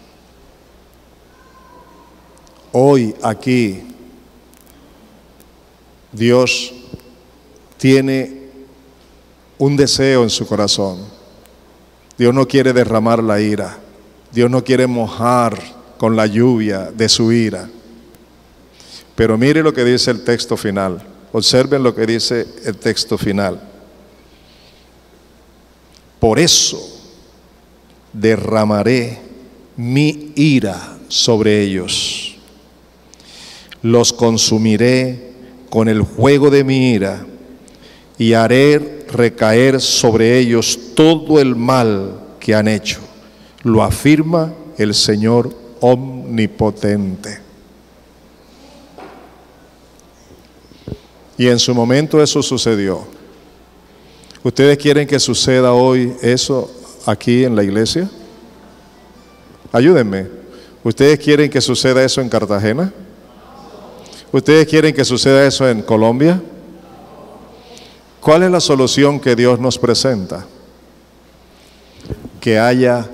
Speaker 1: Hoy aquí, Dios tiene un deseo en su corazón. Dios no quiere derramar la ira. Dios no quiere mojar con la lluvia de su ira. Pero mire lo que dice el texto final. Observen lo que dice el texto final. Por eso derramaré mi ira sobre ellos. Los consumiré con el fuego de mi ira y haré recaer sobre ellos todo el mal que han hecho. Lo afirma el Señor omnipotente. Y en su momento eso sucedió. ¿Ustedes quieren que suceda hoy eso aquí en la iglesia? Ayúdenme. ¿Ustedes quieren que suceda eso en Cartagena? ¿Ustedes quieren que suceda eso en Colombia? ¿Cuál es la solución que Dios nos presenta? que haya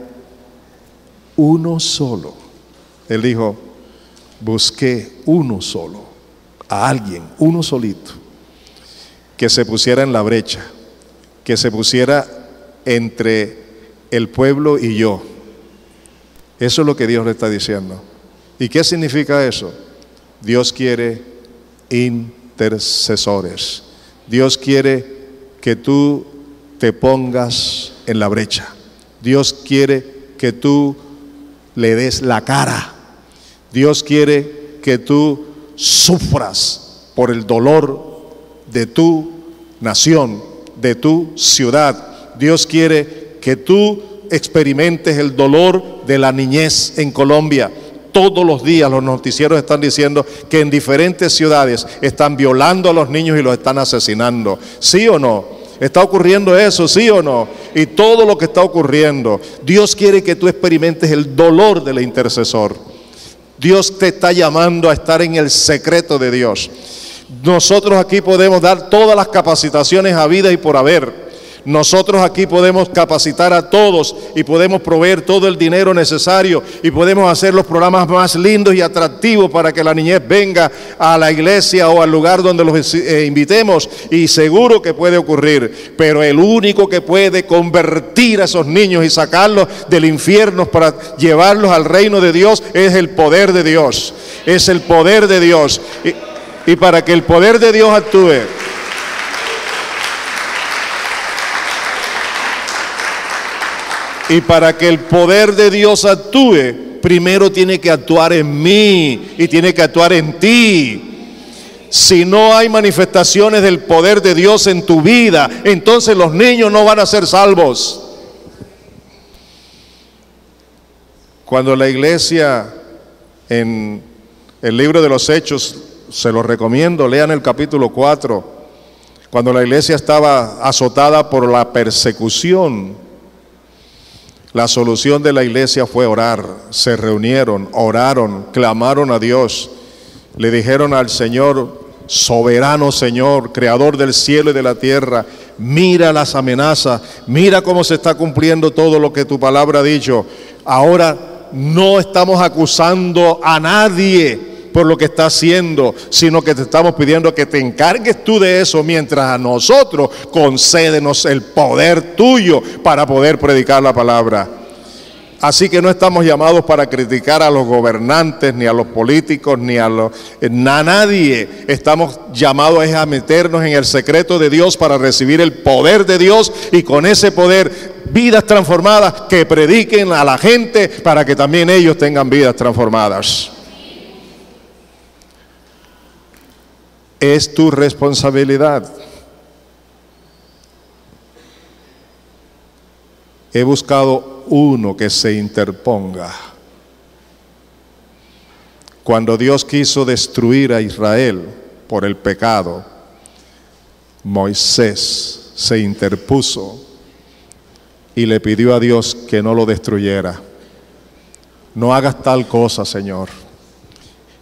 Speaker 1: uno solo. Él dijo, busqué uno solo, a alguien, uno solito, que se pusiera en la brecha, que se pusiera entre el pueblo y yo. Eso es lo que Dios le está diciendo. ¿Y qué significa eso? Dios quiere intercesores. Dios quiere que tú te pongas en la brecha. Dios quiere que tú le des la cara. Dios quiere que tú sufras por el dolor de tu nación, de tu ciudad. Dios quiere que tú experimentes el dolor de la niñez en Colombia. Todos los días los noticieros están diciendo que en diferentes ciudades están violando a los niños y los están asesinando. ¿Sí o no? ¿Está ocurriendo eso? ¿Sí o no? Y todo lo que está ocurriendo, Dios quiere que tú experimentes el dolor del intercesor. Dios te está llamando a estar en el secreto de Dios. Nosotros aquí podemos dar todas las capacitaciones habidas y por haber. Nosotros aquí podemos capacitar a todos y podemos proveer todo el dinero necesario y podemos hacer los programas más lindos y atractivos para que la niñez venga a la iglesia o al lugar donde los invitemos, y seguro que puede ocurrir. Pero el único que puede convertir a esos niños y sacarlos del infierno para llevarlos al reino de Dios es el poder de Dios. Es el poder de Dios. Y para que el poder de Dios actúe, y para que el poder de Dios actúe, primero tiene que actuar en mí y tiene que actuar en ti. Si no hay manifestaciones del poder de Dios en tu vida, entonces los niños no van a ser salvos. Cuando la iglesia, en el libro de los Hechos, se los recomiendo, lean el capítulo 4, cuando la iglesia estaba azotada por la persecución, la solución de la iglesia fue orar. Se reunieron, oraron, clamaron a Dios, le dijeron al Señor: soberano Señor, creador del cielo y de la tierra, mira las amenazas, mira cómo se está cumpliendo todo lo que tu palabra ha dicho. Ahora no estamos acusando a nadie por lo que está haciendo, sino que te estamos pidiendo que te encargues tú de eso, mientras a nosotros concédenos el poder tuyo para poder predicar la palabra. Así que no estamos llamados para criticar a los gobernantes, ni a los políticos, ni a nadie. Estamos llamados a meternos en el secreto de Dios para recibir el poder de Dios, y con ese poder, vidas transformadas que prediquen a la gente para que también ellos tengan vidas transformadas. Es tu responsabilidad. He buscado uno que se interponga. Cuando Dios quiso destruir a Israel por el pecado, Moisés se interpuso y le pidió a Dios que no lo destruyera. No hagas tal cosa, Señor.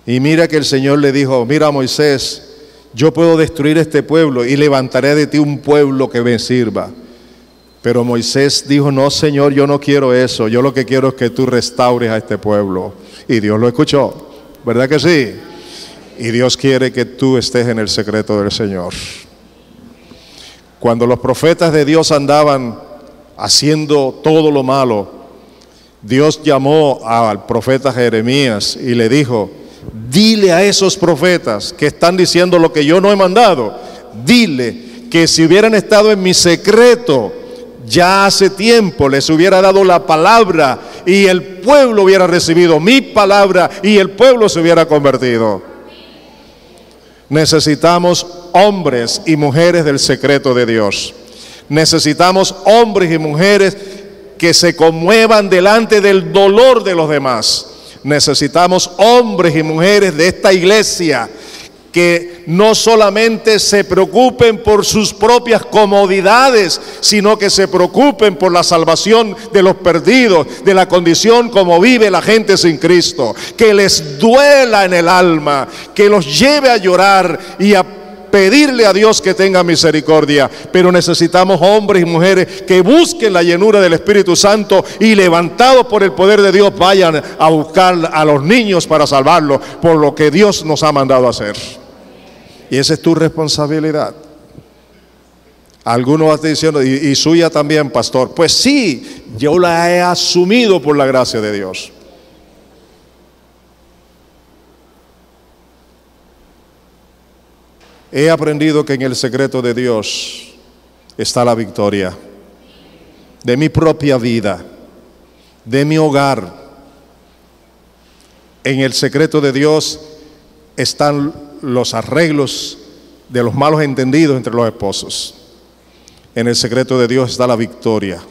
Speaker 1: Y mira que el Señor le dijo: mira, Moisés, yo puedo destruir este pueblo y levantaré de ti un pueblo que me sirva. Pero Moisés dijo: no, Señor, yo no quiero eso. Yo lo que quiero es que tú restaures a este pueblo. Y Dios lo escuchó, ¿verdad que sí? Y Dios quiere que tú estés en el secreto del Señor. Cuando los profetas de Dios andaban haciendo todo lo malo, Dios llamó al profeta Jeremías y le dijo: dile a esos profetas que están diciendo lo que yo no he mandado, dile que si hubieran estado en mi secreto, ya hace tiempo les hubiera dado la palabra y el pueblo hubiera recibido mi palabra y el pueblo se hubiera convertido. Necesitamos hombres y mujeres del secreto de Dios. Necesitamos hombres y mujeres que se conmuevan delante del dolor de los demás. Necesitamos hombres y mujeres de esta iglesia que no solamente se preocupen por sus propias comodidades, sino que se preocupen por la salvación de los perdidos, de la condición como vive la gente sin Cristo, que les duela en el alma, que los lleve a llorar y a pedirle a Dios que tenga misericordia, pero necesitamos hombres y mujeres que busquen la llenura del Espíritu Santo y levantados por el poder de Dios vayan a buscar a los niños para salvarlos por lo que Dios nos ha mandado a hacer. Y esa es tu responsabilidad. Algunos van diciendo, y suya también, pastor. Pues sí, yo la he asumido por la gracia de Dios. He aprendido que en el secreto de Dios está la victoria de mi propia vida, de mi hogar. En el secreto de Dios están los arreglos de los malos entendidos entre los esposos. En el secreto de Dios está la victoria.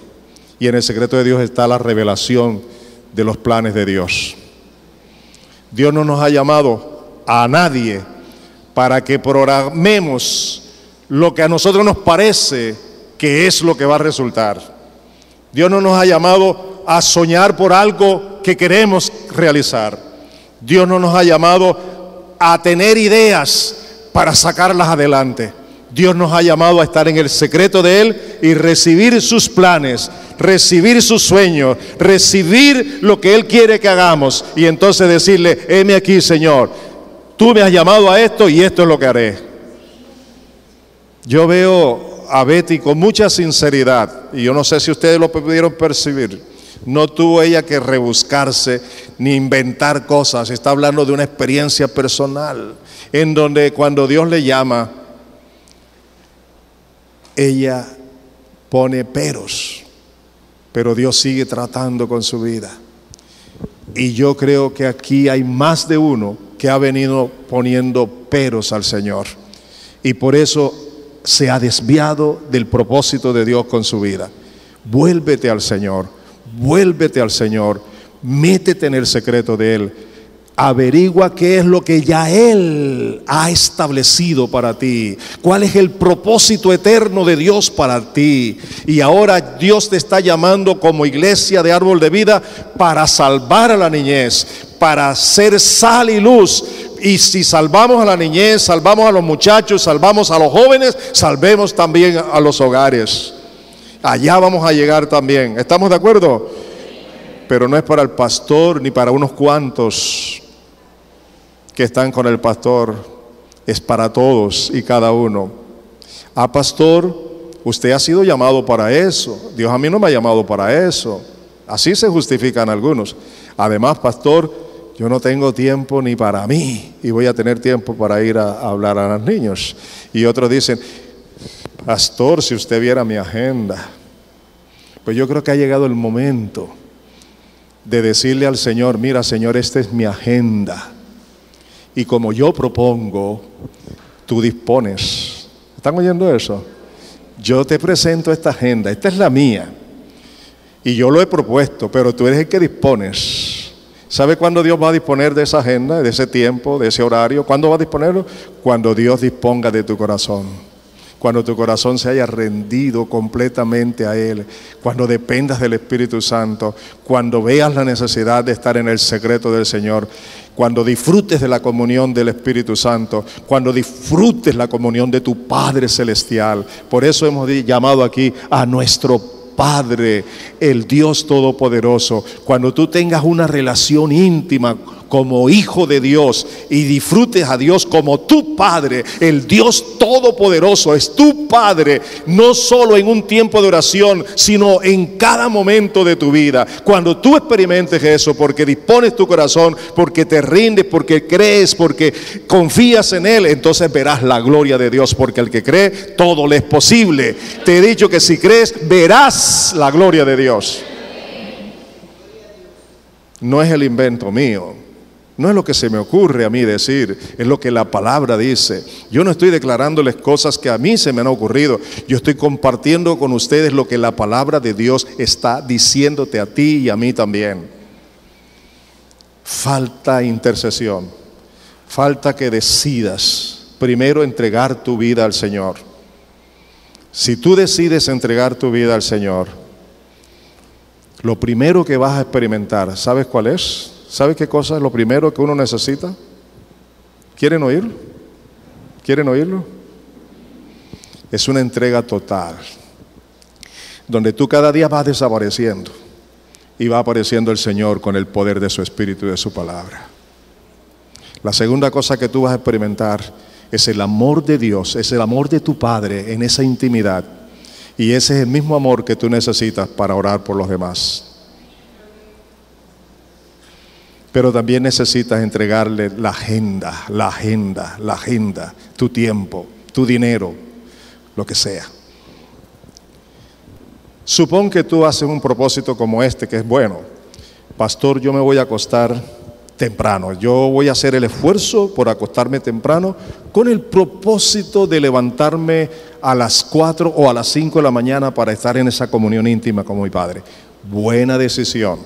Speaker 1: Y en el secreto de Dios está la revelación de los planes de Dios. Dios no nos ha llamado a nadie para que programemos lo que a nosotros nos parece que es lo que va a resultar. Dios no nos ha llamado a soñar por algo que queremos realizar. Dios no nos ha llamado a tener ideas para sacarlas adelante. Dios nos ha llamado a estar en el secreto de Él y recibir sus planes, recibir sus sueños, recibir lo que Él quiere que hagamos y entonces decirle, heme aquí, Señor, tú me has llamado a esto y esto es lo que haré. Yo veo a Betty con mucha sinceridad y yo no sé si ustedes lo pudieron percibir. No tuvo ella que rebuscarse ni inventar cosas. Está hablando de una experiencia personal en donde cuando Dios le llama, ella pone peros, pero Dios sigue tratando con su vida. Y yo creo que aquí hay más de uno que ha venido poniendo peros al Señor y por eso se ha desviado del propósito de Dios con su vida. Vuélvete al Señor, vuélvete al Señor, métete en el secreto de Él. Averigua qué es lo que ya Él ha establecido para ti. ¿Cuál es el propósito eterno de Dios para ti? Y ahora Dios te está llamando como iglesia de Árbol de Vida para salvar a la niñez, para ser sal y luz. Y si salvamos a la niñez, salvamos a los muchachos, salvamos a los jóvenes, salvemos también a los hogares. Allá vamos a llegar también. ¿Estamos de acuerdo? Pero no es para el pastor ni para unos cuantos que están con el pastor, es para todos y cada uno. Ah, pastor, usted ha sido llamado para eso. Dios a mí no me ha llamado para eso. Así se justifican algunos. Además, pastor, yo no tengo tiempo ni para mí y voy a tener tiempo para ir a hablar a los niños. Y otros dicen, pastor, si usted viera mi agenda. Pues yo creo que ha llegado el momento de decirle al Señor, mira, Señor, esta es mi agenda. Y como yo propongo, tú dispones. ¿Están oyendo eso? Yo te presento esta agenda, esta es la mía. Y yo lo he propuesto, pero tú eres el que dispones. ¿Sabe cuándo Dios va a disponer de esa agenda, de ese tiempo, de ese horario? ¿Cuándo va a disponerlo? Cuando Dios disponga de tu corazón. Cuando tu corazón se haya rendido completamente a Él, cuando dependas del Espíritu Santo, cuando veas la necesidad de estar en el secreto del Señor, cuando disfrutes de la comunión del Espíritu Santo, cuando disfrutes la comunión de tu Padre Celestial. Por eso hemos llamado aquí a nuestro Padre, el Dios Todopoderoso. Cuando tú tengas una relación íntima como hijo de Dios y disfrutes a Dios como tu Padre, el Dios Todopoderoso es tu Padre, no solo en un tiempo de oración, sino en cada momento de tu vida. Cuando tú experimentes eso, porque dispones tu corazón, porque te rindes, porque crees, porque confías en Él, entonces verás la gloria de Dios, porque al que cree, todo le es posible. Te he dicho que si crees, verás la gloria de Dios. No es el invento mío. No es lo que se me ocurre a mí decir, es lo que la palabra dice. Yo no estoy declarándoles cosas que a mí se me han ocurrido. Yo estoy compartiendo con ustedes lo que la palabra de Dios está diciéndote a ti y a mí también. Falta intercesión. Falta que decidas primero entregar tu vida al Señor. Si tú decides entregar tu vida al Señor, lo primero que vas a experimentar, ¿sabes cuál es? ¿Sabes qué cosa es lo primero que uno necesita? ¿Quieren oírlo? ¿Quieren oírlo? Es una entrega total, donde tú cada día vas desapareciendo y va apareciendo el Señor con el poder de su Espíritu y de su palabra. La segunda cosa que tú vas a experimentar es el amor de Dios, es el amor de tu Padre en esa intimidad. Y ese es el mismo amor que tú necesitas para orar por los demás. Pero también necesitas entregarle la agenda, tu tiempo, tu dinero, lo que sea. Supón que tú haces un propósito como este, que es bueno. Pastor, yo me voy a acostar temprano. Yo voy a hacer el esfuerzo por acostarme temprano con el propósito de levantarme a las 4 o a las 5 de la mañana para estar en esa comunión íntima con mi Padre. Buena decisión.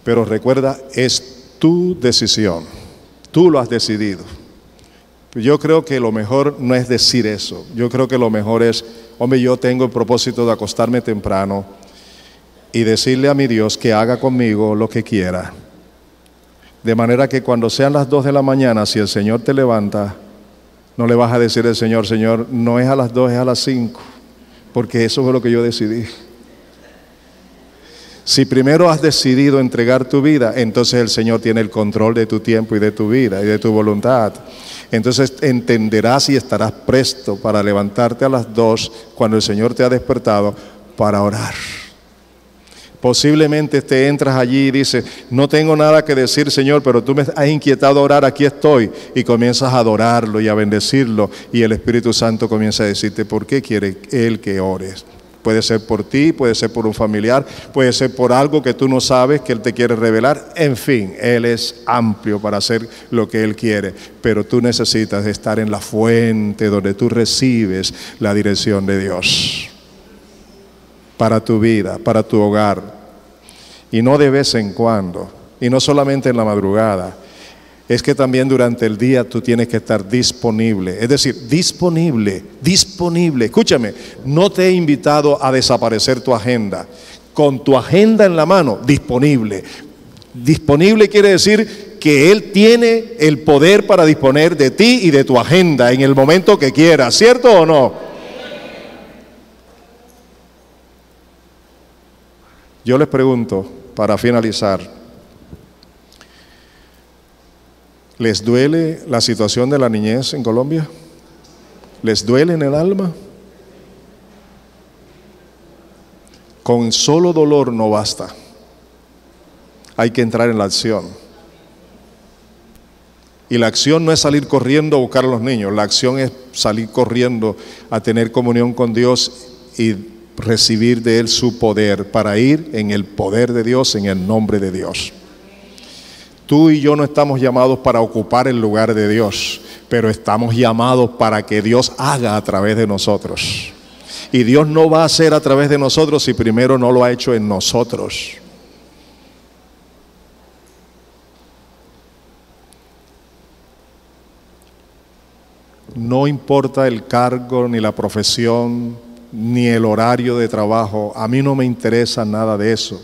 Speaker 1: Pero recuerda, es tu decisión. Tú lo has decidido. Yo creo que lo mejor no es decir eso. Yo creo que lo mejor es, hombre, yo tengo el propósito de acostarme temprano y decirle a mi Dios que haga conmigo lo que quiera. De manera que cuando sean las 2 de la mañana, si el Señor te levanta, no le vas a decir al Señor, Señor, no es a las 2, es a las 5, porque eso es lo que yo decidí. Si primero has decidido entregar tu vida, entonces el Señor tiene el control de tu tiempo y de tu vida y de tu voluntad. Entonces entenderás y estarás presto para levantarte a las 2 cuando el Señor te ha despertado para orar. Posiblemente te entras allí y dices, no tengo nada que decir, Señor, pero tú me has inquietado a orar, aquí estoy. Y comienzas a adorarlo y a bendecirlo y el Espíritu Santo comienza a decirte por qué quiere Él que ores. Puede ser por ti, puede ser por un familiar, puede ser por algo que tú no sabes que Él te quiere revelar. En fin, Él es amplio para hacer lo que Él quiere, pero tú necesitas estar en la fuente donde tú recibes la dirección de Dios para tu vida, para tu hogar, y no de vez en cuando, y no solamente en la madrugada. Es que también durante el día tú tienes que estar disponible. Es decir, disponible. Escúchame, no te he invitado a desaparecer tu agenda. Con tu agenda en la mano, disponible. Disponible quiere decir que Él tiene el poder para disponer de ti y de tu agenda en el momento que quiera. ¿Cierto o no? Yo les pregunto, para finalizar, ¿les duele la situación de la niñez en Colombia? ¿Les duele en el alma? Con solo dolor no basta. Hay que entrar en la acción. Y la acción no es salir corriendo a buscar a los niños. La acción es salir corriendo a tener comunión con Dios y recibir de Él su poder para ir en el poder de Dios, en el nombre de Dios. Tú y yo no estamos llamados para ocupar el lugar de Dios, pero estamos llamados para que Dios haga a través de nosotros. Y Dios no va a hacer a través de nosotros si primero no lo ha hecho en nosotros. No importa el cargo, ni la profesión, ni el horario de trabajo. A mí no me interesa nada de eso.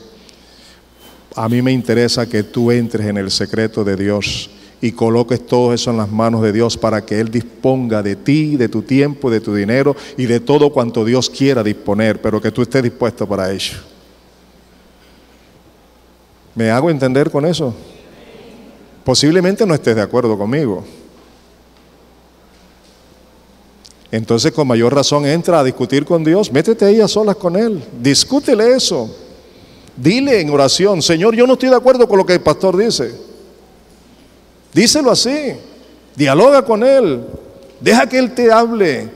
Speaker 1: A mí me interesa que tú entres en el secreto de Dios y coloques todo eso en las manos de Dios para que Él disponga de ti, de tu tiempo, de tu dinero y de todo cuanto Dios quiera disponer, pero que tú estés dispuesto para ello. ¿Me hago entender con eso? Posiblemente no estés de acuerdo conmigo. Entonces, con mayor razón, entra a discutir con Dios. Métete ahí a solas con Él. Discútele eso. Dile en oración, Señor, yo no estoy de acuerdo con lo que el pastor dice. Díselo así. Dialoga con Él. Deja que Él te hable.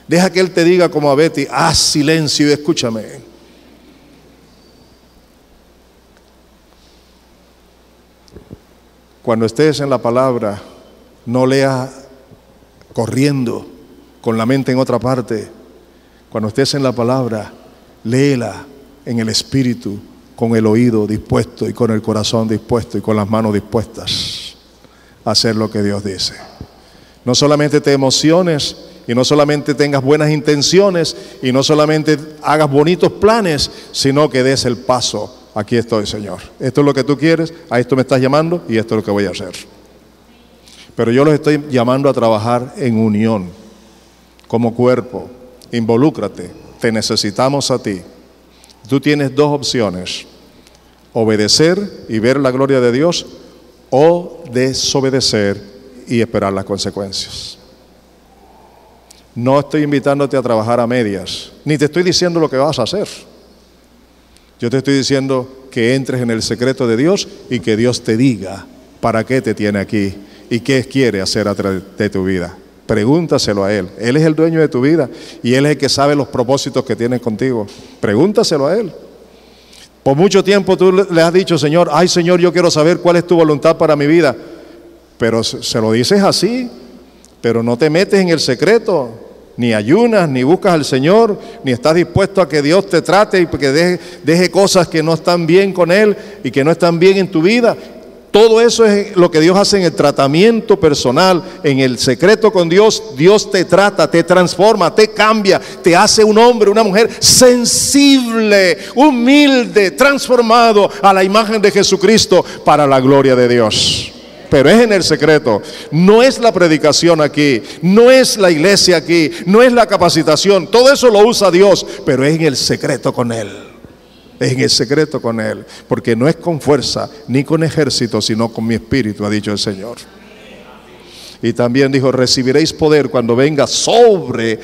Speaker 1: Deja que Él te diga como a Betty, haz silencio y escúchame. Cuando estés en la palabra, no leas corriendo con la mente en otra parte. Cuando estés en la palabra, léela en el espíritu, con el oído dispuesto y con el corazón dispuesto y con las manos dispuestas a hacer lo que Dios dice. No solamente te emociones y no solamente tengas buenas intenciones y no solamente hagas bonitos planes, sino que des el paso. Aquí estoy, Señor. Esto es lo que tú quieres, a esto me estás llamando y esto es lo que voy a hacer. Pero yo los estoy llamando a trabajar en unión. como cuerpo, involúcrate, te necesitamos a ti. Tú tienes dos opciones: obedecer y ver la gloria de Dios, o desobedecer y esperar las consecuencias. No estoy invitándote a trabajar a medias, ni te estoy diciendo lo que vas a hacer. Yo te estoy diciendo que entres en el secreto de Dios y que Dios te diga para qué te tiene aquí y qué quiere hacer a través de tu vida. Pregúntaselo a Él. Él es el dueño de tu vida y Él es el que sabe los propósitos que tiene contigo. Pregúntaselo a Él. Por mucho tiempo tú le has dicho: Señor, ay Señor, yo quiero saber cuál es tu voluntad para mi vida. Pero se lo dices así, pero no te metes en el secreto, ni ayunas, ni buscas al Señor, ni estás dispuesto a que Dios te trate y que deje cosas que no están bien con Él y que no están bien en tu vida. Todo eso es lo que Dios hace en el tratamiento personal, en el secreto con Dios. Dios te trata, te transforma, te cambia, te hace un hombre, una mujer sensible, humilde, transformado a la imagen de Jesucristo para la gloria de Dios. Pero es en el secreto, no es la predicación aquí, no es la iglesia aquí, no es la capacitación. Todo eso lo usa Dios, pero es en el secreto con Él. Es en el secreto con Él, porque no es con fuerza ni con ejército, sino con mi espíritu, ha dicho el Señor. Y también dijo: recibiréis poder cuando venga sobre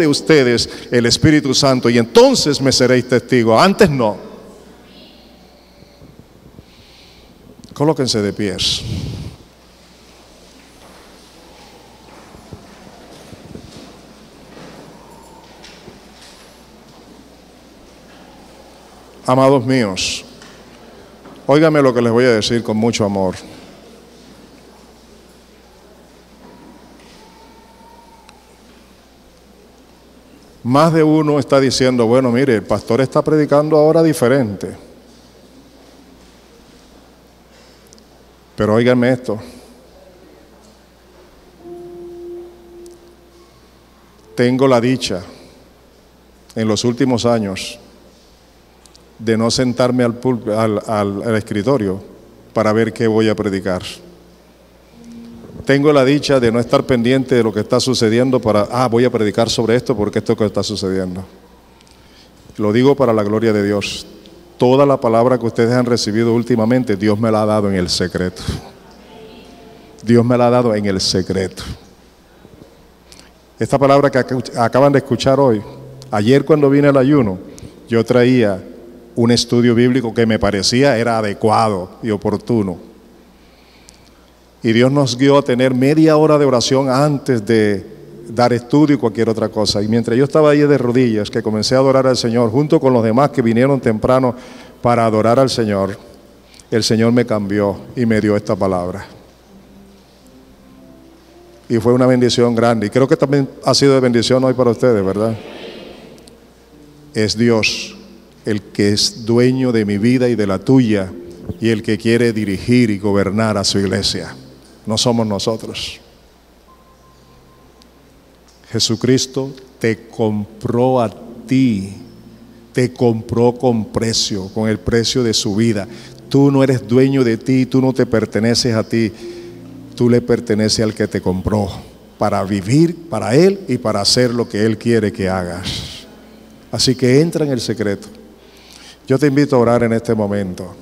Speaker 1: ustedes el Espíritu Santo, y entonces me seréis testigos. Antes no. Colóquense de pies. Amados míos, óigame lo que les voy a decir con mucho amor. Más de uno está diciendo: bueno, mire, el pastor está predicando ahora diferente. Pero óiganme esto. Tengo la dicha en los últimos años de no sentarme al escritorio para ver qué voy a predicar. Tengo la dicha de no estar pendiente de lo que está sucediendo voy a predicar sobre esto porque esto que está sucediendo. Lo digo para la gloria de Dios. Toda la palabra que ustedes han recibido últimamente, Dios me la ha dado en el secreto. Dios me la ha dado en el secreto. Esta palabra que acaban de escuchar hoy, ayer cuando vine al ayuno, yo traía un estudio bíblico que me parecía era adecuado y oportuno. Y Dios nos guió a tener media hora de oración antes de dar estudio y cualquier otra cosa. Y mientras yo estaba ahí de rodillas, que comencé a adorar al Señor, junto con los demás que vinieron temprano para adorar al Señor, el Señor me cambió y me dio esta palabra. Y fue una bendición grande. Y creo que también ha sido de bendición hoy para ustedes, ¿verdad? Es Dios el que es dueño de mi vida y de la tuya, y el que quiere dirigir y gobernar a su iglesia. No somos nosotros. Jesucristo te compró a ti, te compró con precio, con el precio de su vida. Tú no eres dueño de ti, tú no te perteneces a ti, tú le perteneces al que te compró para vivir para Él y para hacer lo que Él quiere que hagas. Así que entra en el secreto. Yo te invito a orar en este momento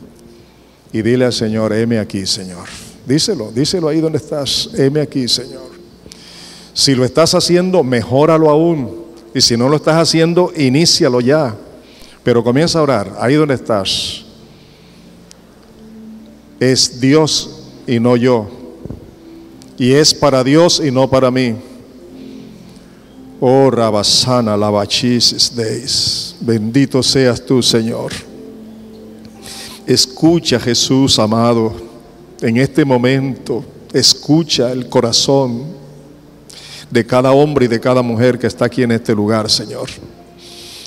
Speaker 1: y dile al Señor: heme aquí, Señor. Díselo ahí donde estás: heme aquí, Señor. Si lo estás haciendo, mejóralo aún. Y si no lo estás haciendo, inícialo ya. Pero comienza a orar ahí donde estás. Es Dios y no yo. Y es para Dios y no para mí. Oh, Rabasana, Lavachisis Deis. Bendito seas tú, Señor. Escucha, Jesús amado, en este momento. Escucha el corazón de cada hombre y de cada mujer que está aquí en este lugar, Señor.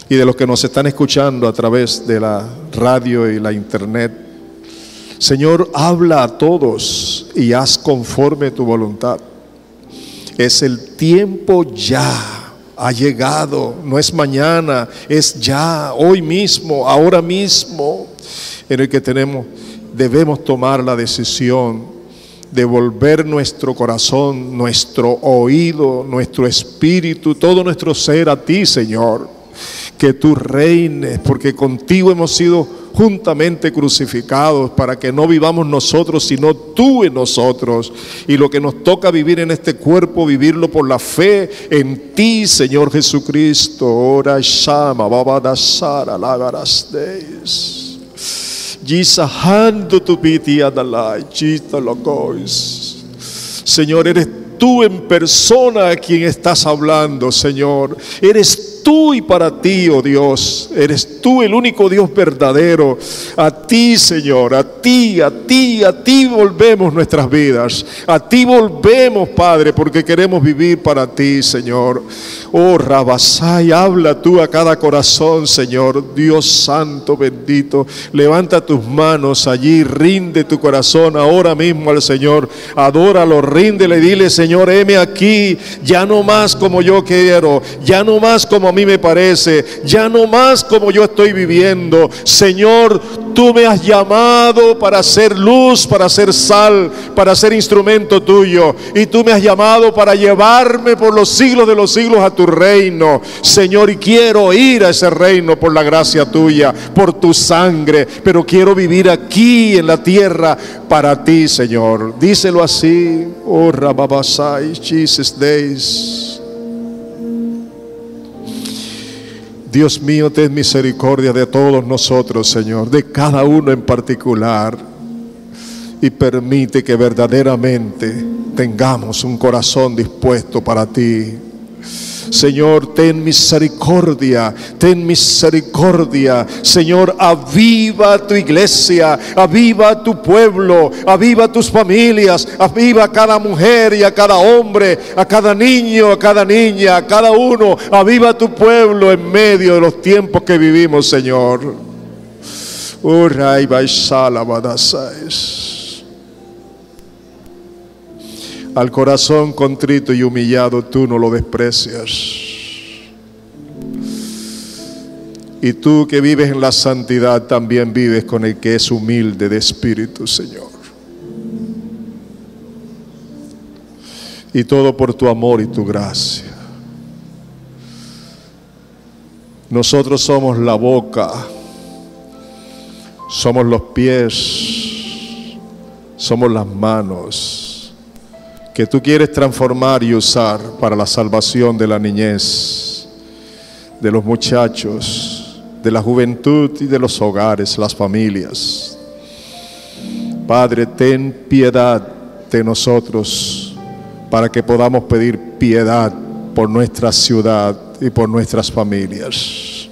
Speaker 1: Y de los que nos están escuchando a través de la radio y la internet. Señor, habla a todos y haz conforme tu voluntad. Es el tiempo ya. Ha llegado, no es mañana, es ya, hoy mismo, ahora mismo, en el que debemos tomar la decisión devolver nuestro corazón, nuestro oído, nuestro espíritu, todo nuestro ser a ti, Señor. Que tú reines, porque contigo hemos sido juntamente crucificados, para que no vivamos nosotros, sino tú en nosotros. Y lo que nos toca vivir en este cuerpo, vivirlo por la fe en ti, Señor Jesucristo. Ora shama babadasara lagarasdeis. Gisahando tu piti adalai, chita locois. Señor, eres tú en persona a quien estás hablando, Señor. Eres tú y para ti, oh Dios. Eres tú el único Dios verdadero. A ti, Señor, a ti volvemos nuestras vidas. A ti volvemos, Padre, porque queremos vivir para ti, Señor. Oh, Rabasai, habla tú a cada corazón, Señor. Dios santo, bendito. Levanta tus manos allí, rinde tu corazón ahora mismo al Señor. Adóralo, ríndele, dile, Señor, heme aquí. Ya no más como yo quiero, ya no más como a mí me parece, ya no más como yo estoy viviendo. Señor, tú me has llamado para ser luz, para ser sal, para ser instrumento tuyo, y tú me has llamado para llevarme por los siglos de los siglos a tu reino, Señor, y quiero ir a ese reino por la gracia tuya, por tu sangre, pero quiero vivir aquí en la tierra para ti, Señor. Díselo así. Oh, Rababasai, Jesus days. Dios mío, ten misericordia de todos nosotros, Señor, de cada uno en particular, y permite que verdaderamente tengamos un corazón dispuesto para ti. Señor, ten misericordia, Señor, aviva tu iglesia, aviva tu pueblo, aviva tus familias, aviva a cada mujer y a cada hombre, a cada niño, a cada niña, a cada uno, aviva tu pueblo en medio de los tiempos que vivimos, Señor. Al corazón contrito y humillado tú no lo desprecias. Y tú que vives en la santidad también vives con el que es humilde de espíritu, Señor. Y todo por tu amor y tu gracia. Nosotros somos la boca, somos los pies, somos las manos que tú quieres transformar y usar para la salvación de la niñez, de los muchachos, de la juventud y de los hogares, las familias. Padre, ten piedad de nosotros para que podamos pedir piedad por nuestra ciudad y por nuestras familias.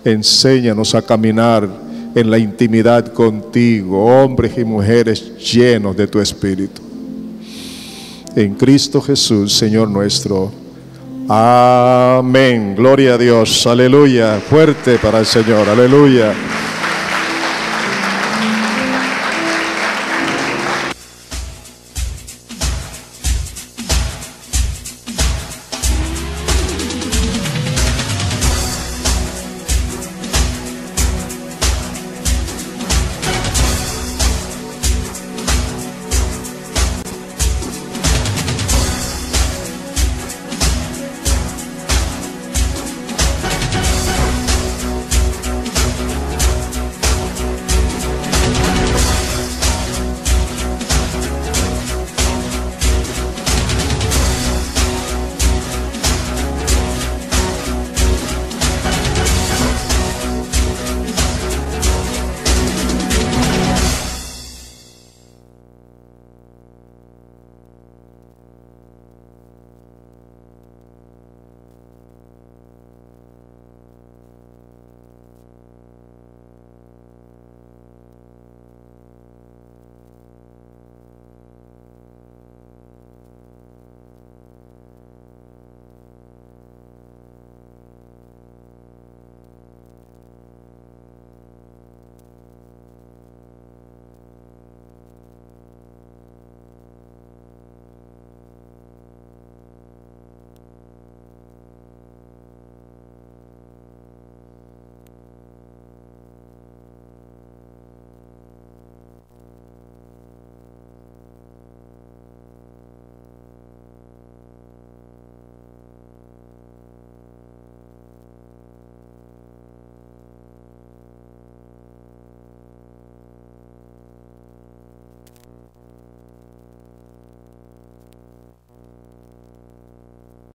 Speaker 1: Enséñanos a caminar en la intimidad contigo, hombres y mujeres llenos de tu Espíritu. En Cristo Jesús, Señor nuestro. Amén. Gloria a Dios. Aleluya. Fuerte para el Señor. Aleluya.